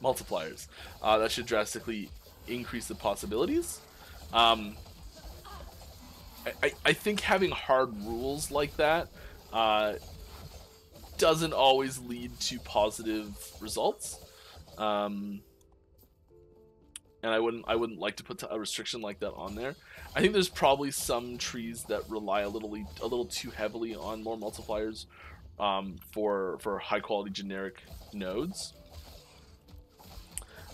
multipliers? That should drastically increase the possibilities. I think having hard rules like that doesn't always lead to positive results, and I wouldn't like to put a restriction like that on there. I think there's probably some trees that rely a little too heavily on more multipliers for high quality generic nodes,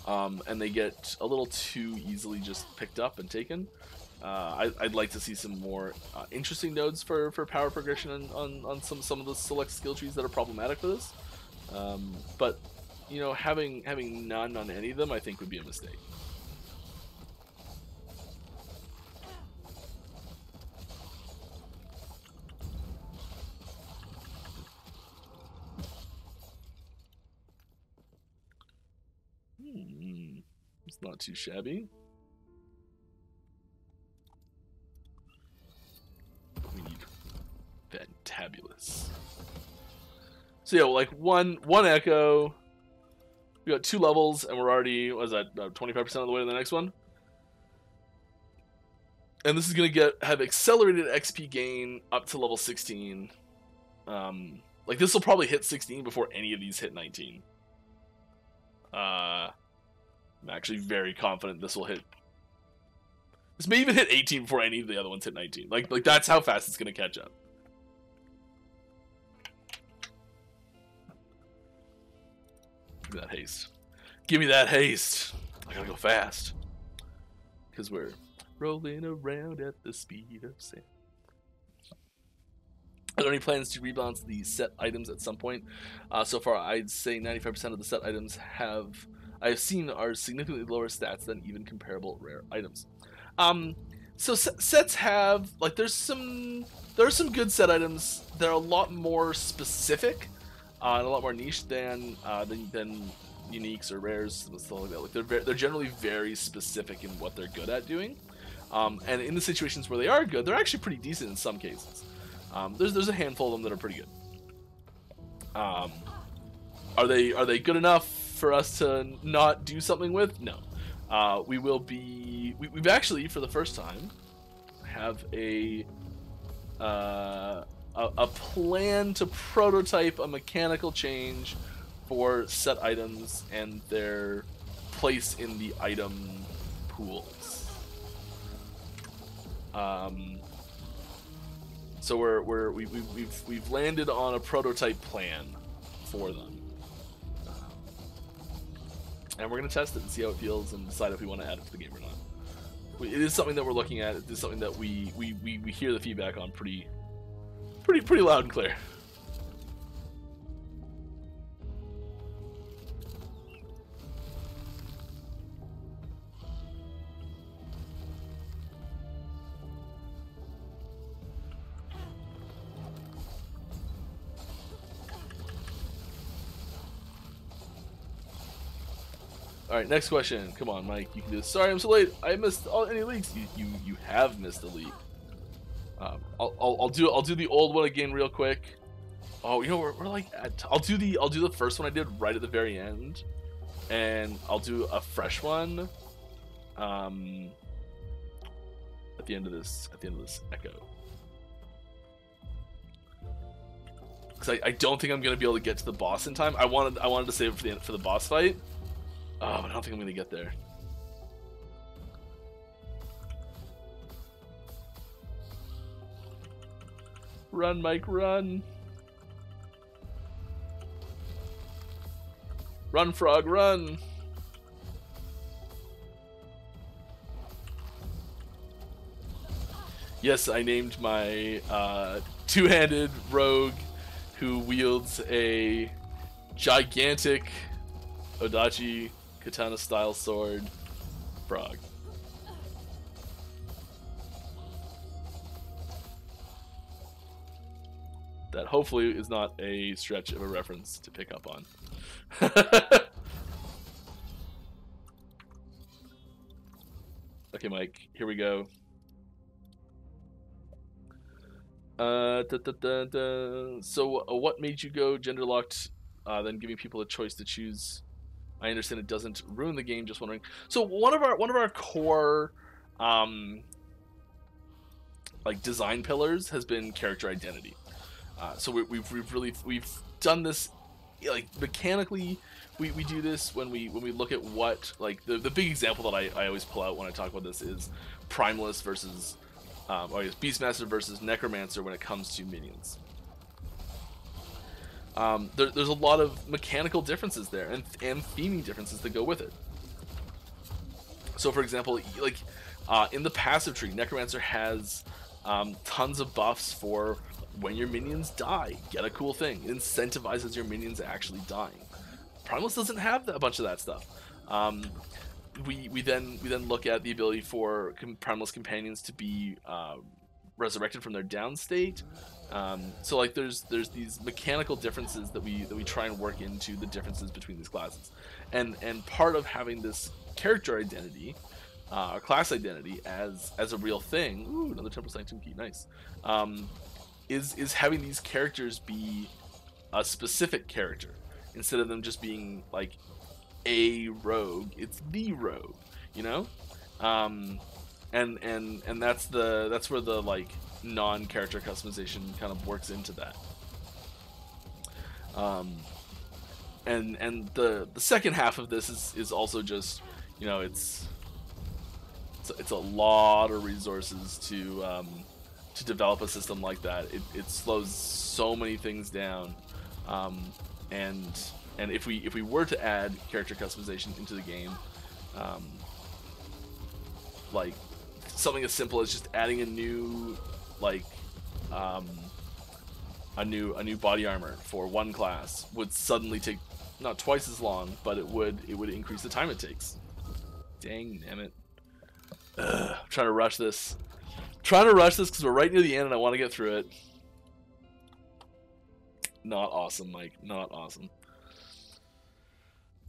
and they get a little too easily just picked up and taken. I'd like to see some more interesting nodes for power progression on some of the select skill trees that are problematic for this. But you know, having none on any of them, I think would be a mistake. It's not too shabby. We need fantabulous. So yeah, like one echo. We got 2 levels, and we're already, what is that, 25% of the way to the next one. And this is gonna have accelerated XP gain up to level 16. Like this will probably hit 16 before any of these hit 19. I'm actually very confident this will hit. This may even hit 18 before any of the other ones hit 19. Like that's how fast it's gonna catch up. Give me that haste. Give me that haste. I gotta go fast. Because we're rolling around at the speed of sound. Are there any plans to rebalance the set items at some point? So far, I'd say 95% of the set items I've seen are significantly lower stats than even comparable rare items. So sets have, like, there are some good set items that are a lot more specific and a lot more niche than uniques or rares and stuff like that. Like they're generally very specific in what they're good at doing, and in the situations where they are good, they're actually pretty decent in some cases. There's a handful of them that are pretty good. Are they good enough for us to not do something with? No. We've actually, for the first time, have a plan to prototype a mechanical change for set items and their place in the item pools. So we've landed on a prototype plan for them, and we're gonna test it and see how it feels and decide if we want to add it to the game or not. It is something that we're looking at. It is something that we hear the feedback on pretty loud and clear. All right, next question. Come on, Mike, you can do this. Sorry, I'm so late. I missed any leaks. You have missed a leak. I'll do the old one again real quick. Oh, you know we're like I'll do the first one I did right at the very end, and I'll do a fresh one at the end of this echo. Because I don't think I'm gonna be able to get to the boss in time. I wanted to save it for the boss fight. Oh, but I don't think I'm gonna get there. Run, Mike, run. Run, frog, run. Yes, I named my two-handed rogue who wields a gigantic Odachi katana style sword, Frog. That hopefully is not a stretch of a reference to pick up on. Okay, Mike, here we go. So what made you go gender locked, then giving people a choice to choose? I understand it doesn't ruin the game. Just wondering. So one of our core, like design pillars has been character identity. So we've done this, like mechanically. We do this when we look at what, like the big example that I always pull out when I talk about this is Primalist versus, or I guess Beastmaster versus Necromancer when it comes to minions. There's a lot of mechanical differences there and theming differences that go with it. So for example, like in the passive tree, Necromancer has tons of buffs for when your minions die, get a cool thing. It incentivizes your minions actually dying. Primalist doesn't have a bunch of that stuff. We then look at the ability for Primalist companions to be resurrected from their down state. So like there's these mechanical differences that we try and work into the differences between these classes, and part of having this character identity, or class identity as a real thing. Ooh, another Temple Sanctum key, nice. Is having these characters be a specific character instead of them just being like a rogue. It's the rogue, you know, and that's where the like non-character customization kind of works into that. And the second half of this is also just, you know, it's a lot of resources to develop a system like that. It slows so many things down, and if we were to add character customization into the game, like something as simple as just adding a new like a new body armor for one class would suddenly take not twice as long, but it would increase the time it takes. Dang nabbit. I'm trying to rush this. Because we're right near the end and I want to get through it. Not awesome, Mike. Not awesome.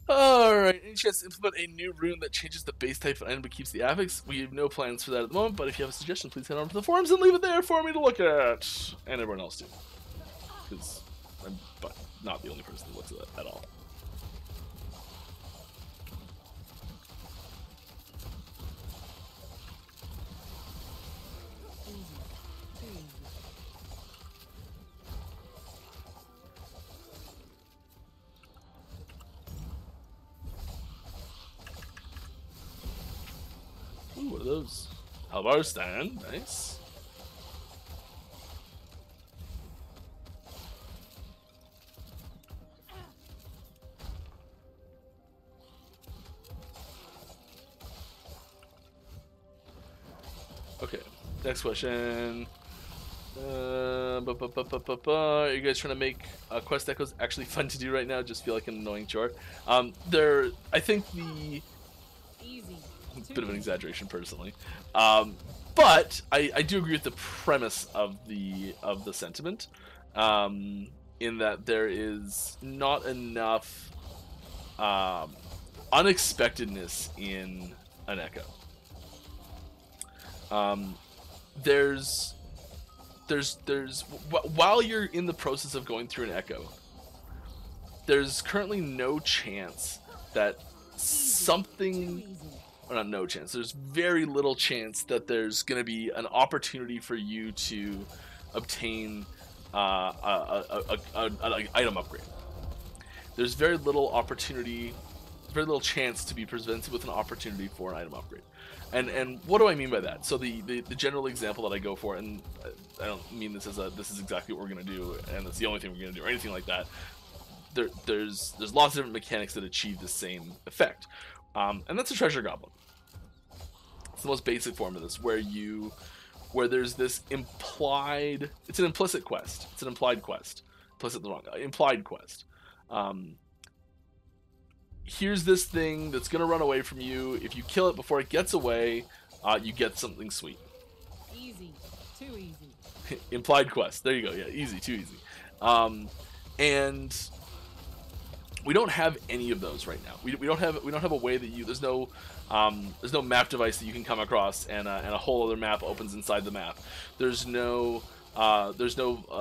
Alright, any chance to implement a new rune that changes the base type of item but keeps the affix? We have no plans for that at the moment, but if you have a suggestion, please head on to the forums and leave it there for me to look at. And everyone else too. Because I'm not the only person that looks at that at all. goes. Halvar stand. Nice. Okay, next question. Are you guys trying to make quest echoes actually fun to do right now? Just feel like an annoying chore. I think the bit of an exaggeration personally, but I do agree with the premise of the sentiment, in that there is not enough unexpectedness in an echo. While you're in the process of going through an echo, there's currently no chance that something, or not no chance, there's very little chance that there's going to be an opportunity for you to obtain an item upgrade. There's very little opportunity, very little chance to be presented with an opportunity for an item upgrade. And what do I mean by that? So the general example that I go for, and I don't mean this as this is exactly what we're going to do, and it's the only thing we're going to do, or anything like that. There's lots of different mechanics that achieve the same effect, and that's a treasure goblin. It's the most basic form of this, where there's this implied, it's an implicit quest, it's an implied quest, implied quest. Here's this thing that's gonna run away from you. If you kill it before it gets away, you get something sweet. Easy, too easy. Implied quest. There you go. Yeah, easy, too easy. And we don't have any of those right now. We don't have a way that there's no map device that you can come across and a whole other map opens inside the map. There's no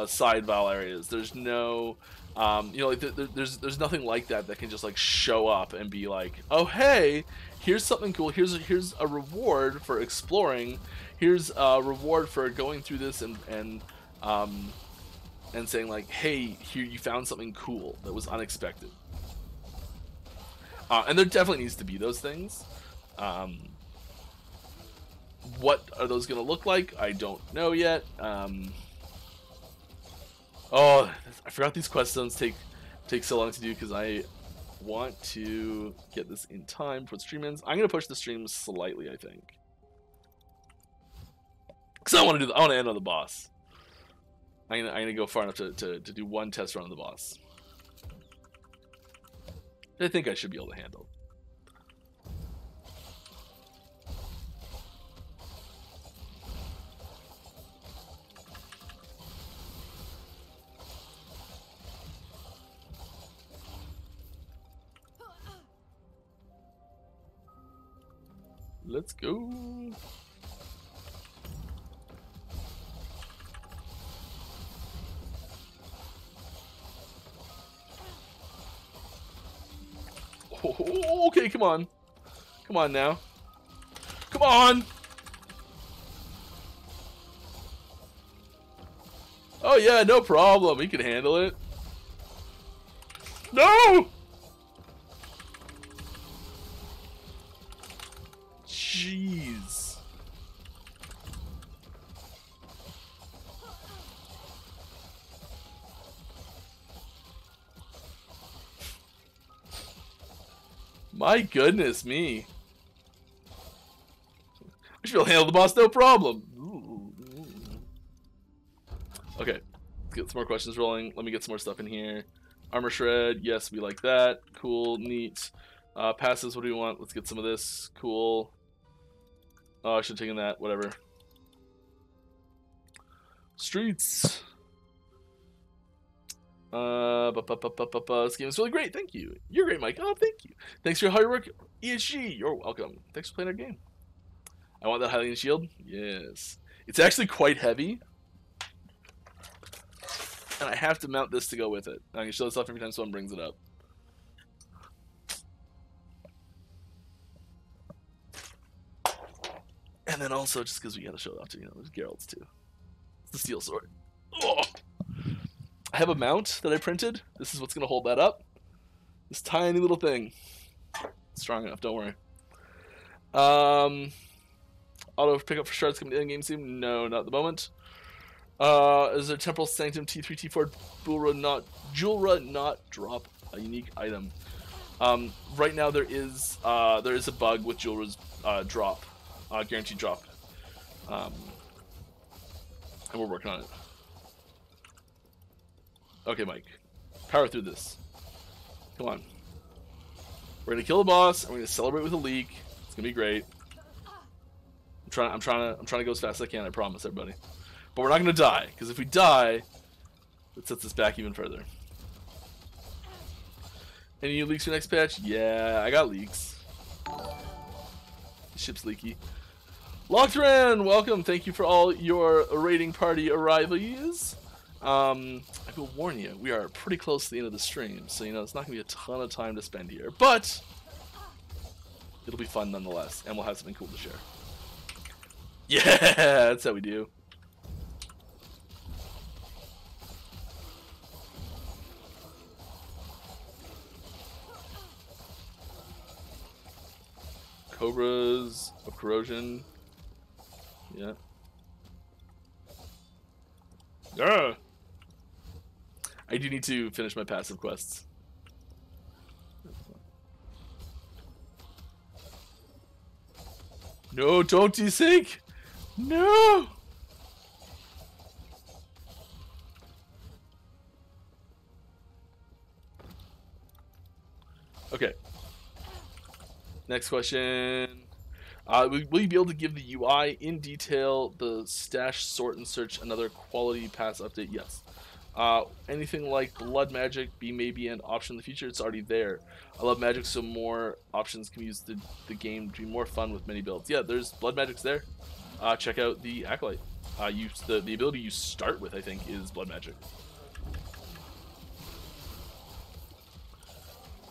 side valve areas. There's no there's nothing like that can just like show up and be like, oh hey, here's something cool. Here's a reward for exploring. Here's a reward for going through this and saying like, hey, here you found something cool that was unexpected. And there definitely needs to be those things. What are those going to look like? I don't know yet. Oh, I forgot these quest zones take so long to do because I want to get this in time for stream ends. I'm going to push the stream slightly, I think. Because I want to end on the boss. I'm gonna go far enough to do one test run on the boss. I think I should be able to handle. Let's go. Oh, okay, come on. Come on now. Come on! Oh yeah, no problem. He can handle it. No! Jeez. My goodness me. I should be able to handle the boss, no problem. Ooh. Okay, let's get some more questions rolling. Let me get some more stuff in here. Armor shred, yes, we like that. Cool, neat. Passes, what do we want? Let's get some of this. Cool. Oh, I should have taken that, whatever. Streets. This game is really great. Thank you. You're great, Mike. Oh, thank you. Thanks for your hard work, ESG. You're welcome. Thanks for playing our game. I want that Hylian shield. Yes. It's actually quite heavy. And I have to mount this to go with it. I can show this off every time someone brings it up. And then also, just because we gotta show it off to, there's Geralt's too. It's the steel sword. Oh! I have a mount that I printed. This is what's going to hold that up. This tiny little thing. It's strong enough, don't worry. auto pickup for shards coming to the end game soon? No, not at the moment. Is there Temporal Sanctum T3 T4 Julra not drop a unique item? Right now there is a bug with Julra's drop, guaranteed drop, and we're working on it. Okay, Mike, power through this. Come on. We're gonna kill the boss, and we're gonna celebrate with a leak. It's gonna be great. I'm trying to go as fast as I can. I promise, everybody. But we're not gonna die, because if we die, it sets us back even further. Any new leaks for next patch? Yeah, I got leaks. The ship's leaky. Lockran, welcome. Thank you for all your raiding party arrivals. I will warn you, we are pretty close to the end of the stream, so you know it's not gonna be a ton of time to spend here, but it'll be fun nonetheless, and we'll have something cool to share. Yeah, that's how we do. Cobras of corrosion. Yeah. Yeah. I do need to finish my passive quests. No, don't desync! No! Okay. Next question. Will you be able to give the UI in detail, the stash, sort, and search another quality pass update? Yes. Anything like blood magic be maybe an option in the future? It's already there. I love magic, so more options can use the game to be more fun with many builds. Yeah, there's blood magic's there. Check out the Acolyte. The ability you start with, I think, is blood magic.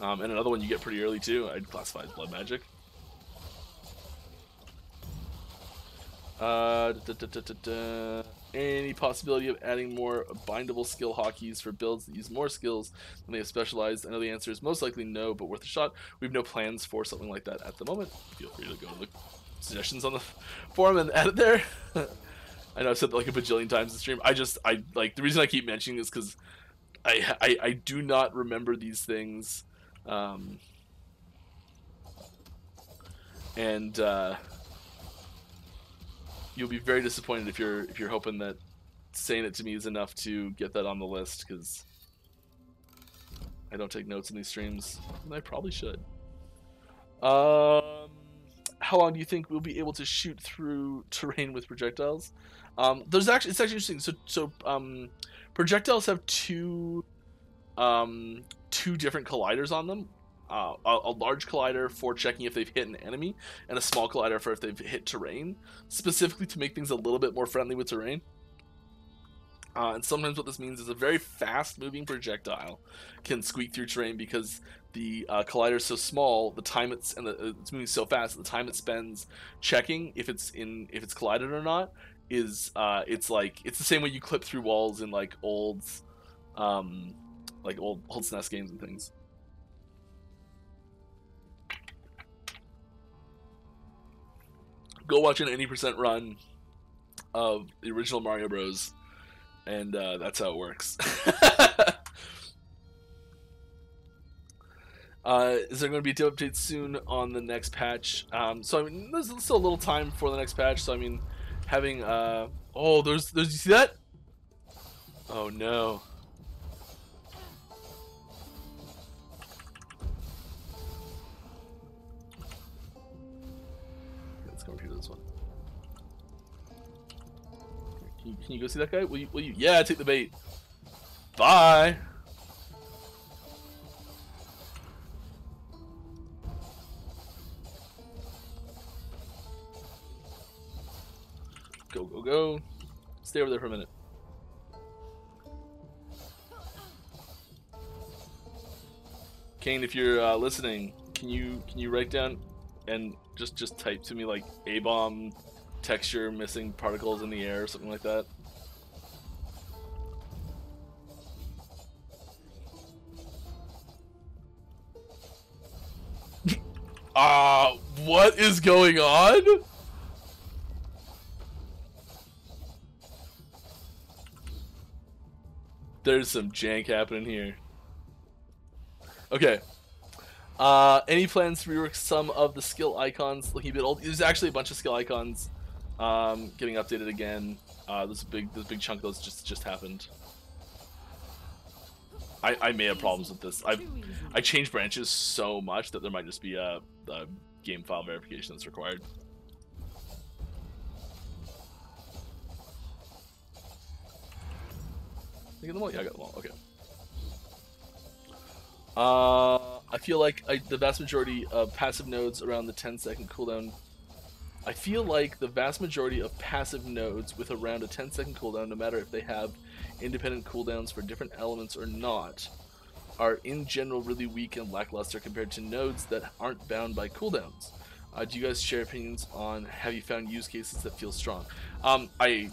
And another one you get pretty early too, I'd classify as blood magic. Any possibility of adding more bindable skill hotkeys for builds that use more skills than they have specialized? I know the answer is most likely no, but worth a shot. We have no plans for something like that at the moment. Feel free to go to the suggestions on the forum and add it there. I know I've said that like a bajillion times in the stream. I like, the reason I keep mentioning this because I do not remember these things. You'll be very disappointed if you're hoping that saying it to me is enough to get that on the list, because I don't take notes in these streams, and I probably should. How long do you think we'll be able to shoot through terrain with projectiles? It's actually interesting. So projectiles have two different colliders on them. A large collider for checking if they've hit an enemy, and a small collider for if they've hit terrain, specifically to make things a little bit more friendly with terrain. And sometimes what this means is a very fast-moving projectile can squeak through terrain because the collider is so small. The time it's moving so fast, the time it spends checking if it's collided or not is it's the same way you clip through walls in like old SNES games and things. Go watch an 80% run of the original Mario Bros. And that's how it works. Is there going to be a dev update soon on the next patch? So I mean, there's still a little time for the next patch. So I mean, having there's you see that? Oh no. Let's go over here to this one. Can you go see that guy? Will you? Yeah, take the bait. Bye. Go, go, go. Stay over there for a minute. Kane, if you're listening, can you write down and just type to me like A-bomb texture missing particles in the air or something like that? What is going on? There's some jank happening here. Okay. Any plans to rework some of the skill icons looking a bit old? There's actually a bunch of skill icons getting updated again. There's a big chunk of those just happened. I may have problems with this. I changed branches so much that there might just be a game file verification that's required. You get them all? Yeah, I got them all. Okay. I feel like the vast majority of passive nodes around the 10-second cooldown. I feel like the vast majority of passive nodes with around a 10-second cooldown, no matter if they have independent cooldowns for different elements or not, are in general really weak and lackluster compared to nodes that aren't bound by cooldowns. Do you guys share opinions on have you found use cases that feel strong? I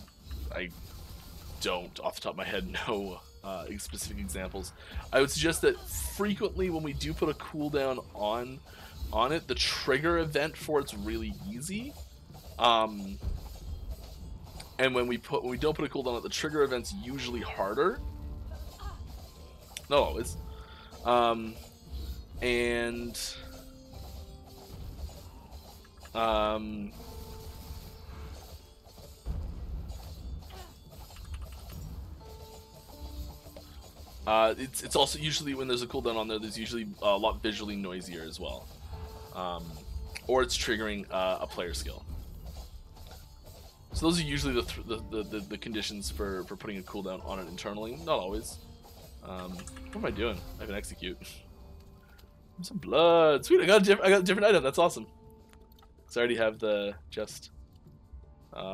don't, off the top of my head, know specific examples. I would suggest that frequently when we do put a cooldown on it, the trigger event for it's really easy. And when we don't put a cooldown on it, the trigger event's usually harder. Not always. It's also usually when there's a cooldown on there, there's usually a lot visually noisier as well. Or it's triggering a player skill. So those are usually the conditions for putting a cooldown on it internally. Not always. What am I doing? I can execute. Some blood. Sweet, I got a different item. That's awesome. So I already have the just.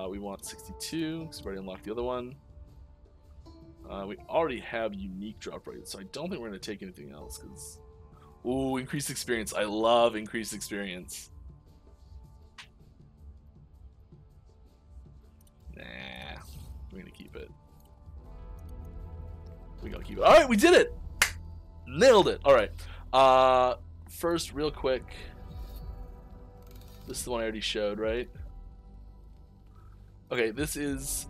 We want 62 because we already unlocked the other one. We already have unique drop rates, so I don't think we're going to take anything else. Cause, ooh, increased experience. I love increased experience. Nah, we're going to keep it. We got to keep it. All right, we did it. Nailed it. All right. First, real quick. This is the one I already showed, right? Okay, this is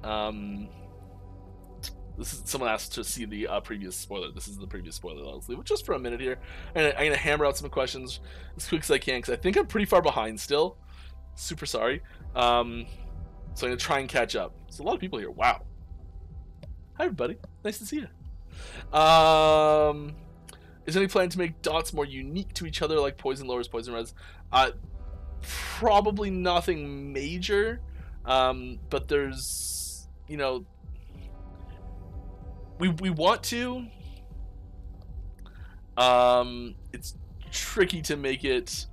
someone asked to see the previous spoiler. This is the previous spoiler. I'll leave it just for a minute here. And I'm gonna hammer out some questions as quick as I can because I think I'm pretty far behind still. Super sorry. So I'm gonna try and catch up. There's a lot of people here. Wow. Hi everybody. Nice to see you. Is there any plan to make dots more unique to each other, like poison lowers, poison res? Probably nothing major. But there's, you know, we want to. It's tricky to make it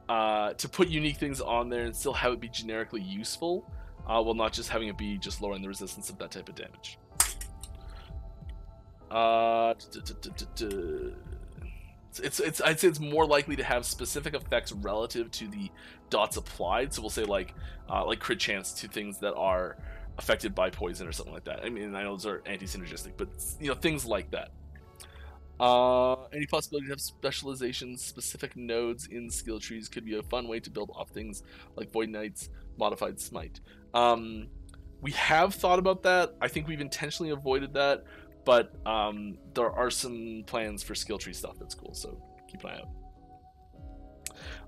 to put unique things on there and still have it be generically useful, while not just having it be just lowering the resistance of that type of damage. I'd say it's more likely to have specific effects relative to the dots applied. So we'll say like crit chance to things that are affected by poison or something like that. I mean, I know those are anti-synergistic, but you know, things like that. Any possibility to have specialization specific nodes in skill trees could be a fun way to build off things like Void Knight's modified smite. We have thought about that. I think we've intentionally avoided that. But there are some plans for skill tree stuff that's cool, so keep an eye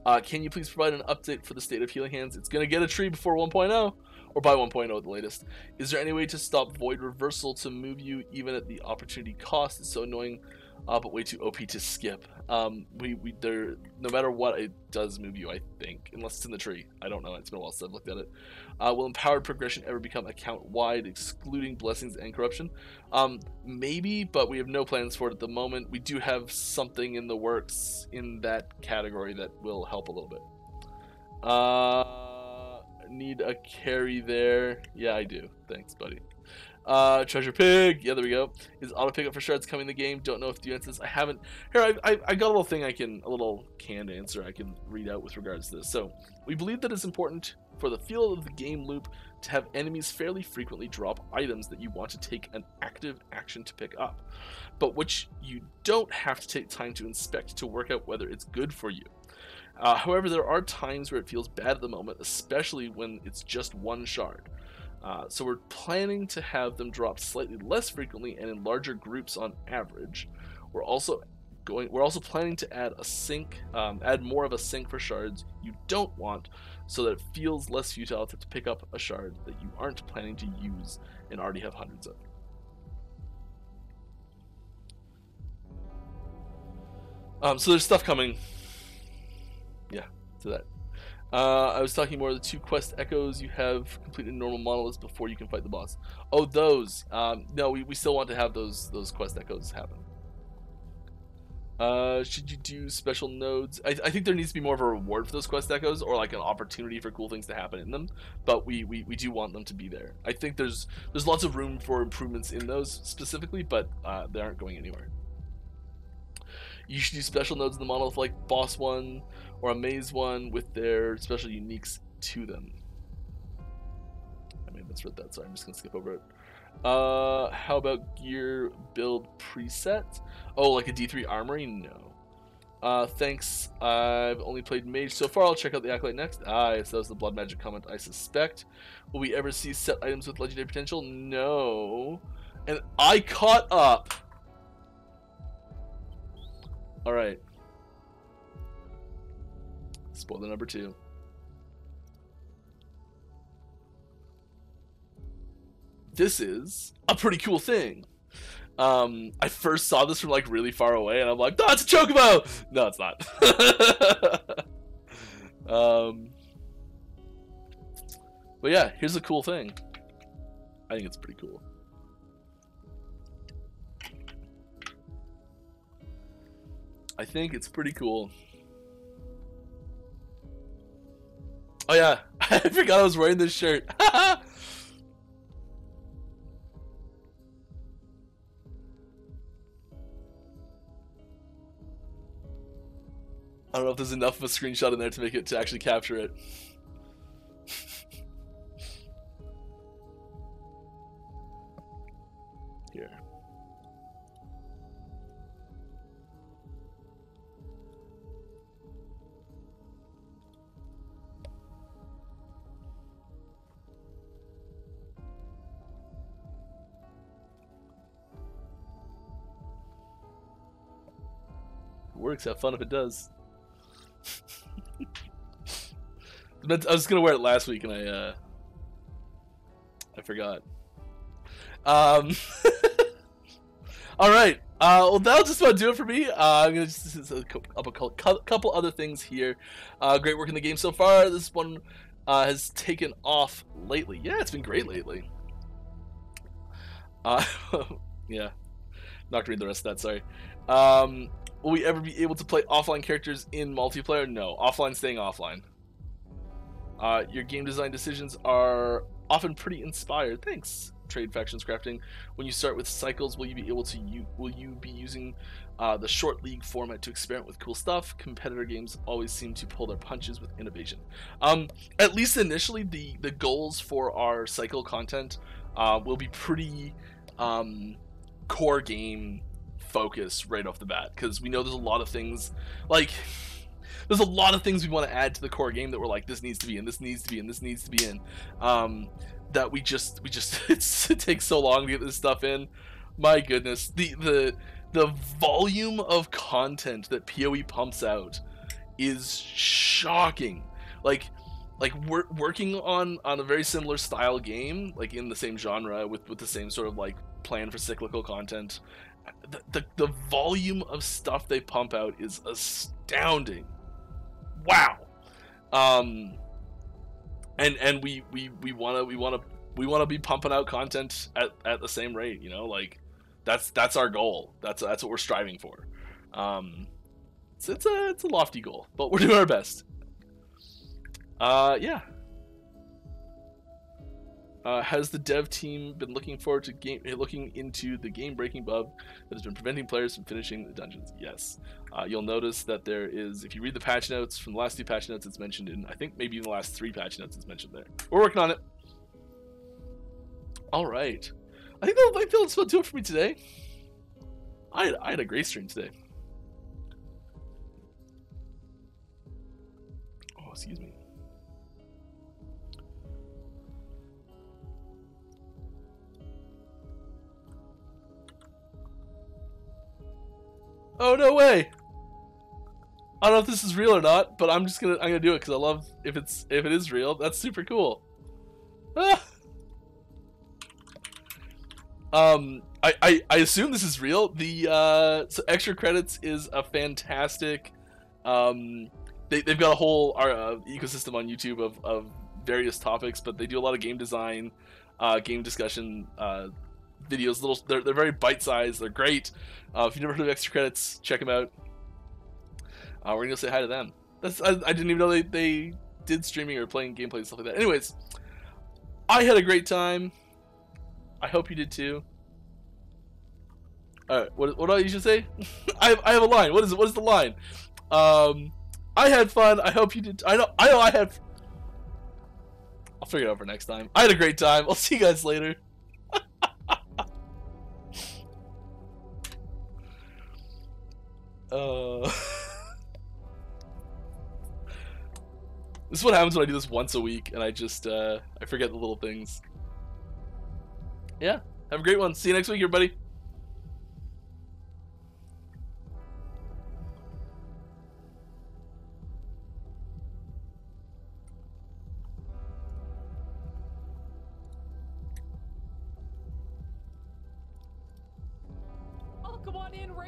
out. Can you please provide an update for the state of Healing Hands? It's going to get a tree before 1.0, or by 1.0 at the latest. Is there any way to stop Void Reversal to move you even at the opportunity cost? It's so annoying, but way too OP to skip. No matter what, it does move you, I think, unless it's in the tree. I don't know. It's been a while since I've looked at it. Will empowered progression ever become account-wide, excluding blessings and corruption? Maybe, but we have no plans for it at the moment. We do have something in the works in that category that will help a little bit. Need a carry there. Yeah, I do. Thanks, buddy. Treasure Pig. Yeah, there we go. Is auto pickup for shards coming in the game? Don't know if the answer is. I haven't. Here, I got a little thing a little canned answer I can read out with regards to this. So, we believe that it's important for the feel of the game loop to have enemies fairly frequently drop items that you want to take an active action to pick up, but which you don't have to take time to inspect to work out whether it's good for you. However, there are times where it feels bad at the moment, especially when it's just one shard. So we're planning to have them drop slightly less frequently and in larger groups on average. We're also planning to add a sink, add more of a sink for shards you don't want, so that it feels less futile to pick up a shard that you aren't planning to use and already have hundreds of. So there's stuff coming. Yeah, to that. I was talking more of the 2 quest echoes you have completed normal monoliths before you can fight the boss. Oh, those. No, we still want to have those quest echoes happen. Should you do special nodes? I think there needs to be more of a reward for those quest echoes, or like an opportunity for cool things to happen in them. But we do want them to be there. I think there's lots of room for improvements in those specifically, but they aren't going anywhere. You should do special nodes in the monolith like boss 1 or a maze 1 with their special uniques to them. I may have misread that, sorry, I'm just gonna skip over it. How about gear build preset? Oh, like a D3 armory? No. Thanks. I've only played mage so far. I'll check out the acolyte next. Yes, that was the blood magic comment, I suspect. Will we ever see set items with legendary potential? No. And I caught up. Alright. Spoiler number 2. This is a pretty cool thing. I first saw this from like really far away, and I'm like, "Oh, it's a chocobo!" No, it's not. But yeah, here's a cool thing. I think it's pretty cool. I think it's pretty cool. Oh yeah, I forgot I was wearing this shirt. I don't know if there's enough of a screenshot in there to make it to actually capture it. Here. It works, have fun if it does. I was gonna wear it last week and I forgot. All right. Well, that'll just about do it for me. I'm gonna just a couple other things here. Great work in the game so far. This one has taken off lately. Yeah, it's been great lately. Yeah, not gonna read the rest of that. Sorry. Will we ever be able to play offline characters in multiplayer? No. Offline staying offline. Your game design decisions are often pretty inspired. Thanks. Trade factions crafting. When you start with cycles, will you be using the short league format to experiment with cool stuff? Competitor games always seem to pull their punches with innovation. At least initially, the goals for our cycle content will be pretty core game focus right off the bat, because we know there's a lot of things we want to add to the core game that we're like, this needs to be in, this needs to be in, this needs to be in, that we just it takes so long to get this stuff in. My goodness, the volume of content that PoE pumps out is shocking. Like we're working on a very similar style game, like in the same genre with the same sort of like plan for cyclical content. The volume of stuff they pump out is astounding. Wow. And we want to be pumping out content at the same rate, you know, like that's our goal. That's what we're striving for. It's a lofty goal, but we're doing our best. Yeah. Has the dev team been looking into the game-breaking bug that has been preventing players from finishing the dungeons? Yes. You'll notice that there is, if you read the patch notes from the last 2 patch notes, it's mentioned in, I think maybe in the last 3 patch notes it's mentioned there. We're working on it. All right. I think that's about do it for me today. I had a great stream today. Oh, excuse me. Oh, no way. I don't know if this is real or not, but I'm gonna do it because I love if it is real. That's super cool. Ah. I assume this is real. The so extra credits is a fantastic. They've got a whole ecosystem on YouTube of various topics, but they do a lot of game design, game discussion videos. They're very bite-sized. They're great. If you've never heard of extra credits, check them out. We're gonna go say hi to them. I didn't even know they did streaming or playing gameplay and stuff like that. Anyways, I had a great time. I hope you did too. Alright, what do I usually say? I have a line. What is it? What is the line? I had fun. I hope you did. I know I had. I'll figure it out for next time. I had a great time. I'll see you guys later. This is what happens when I do this once a week, and I just I forget the little things. Yeah, have a great one. See you next week, everybody.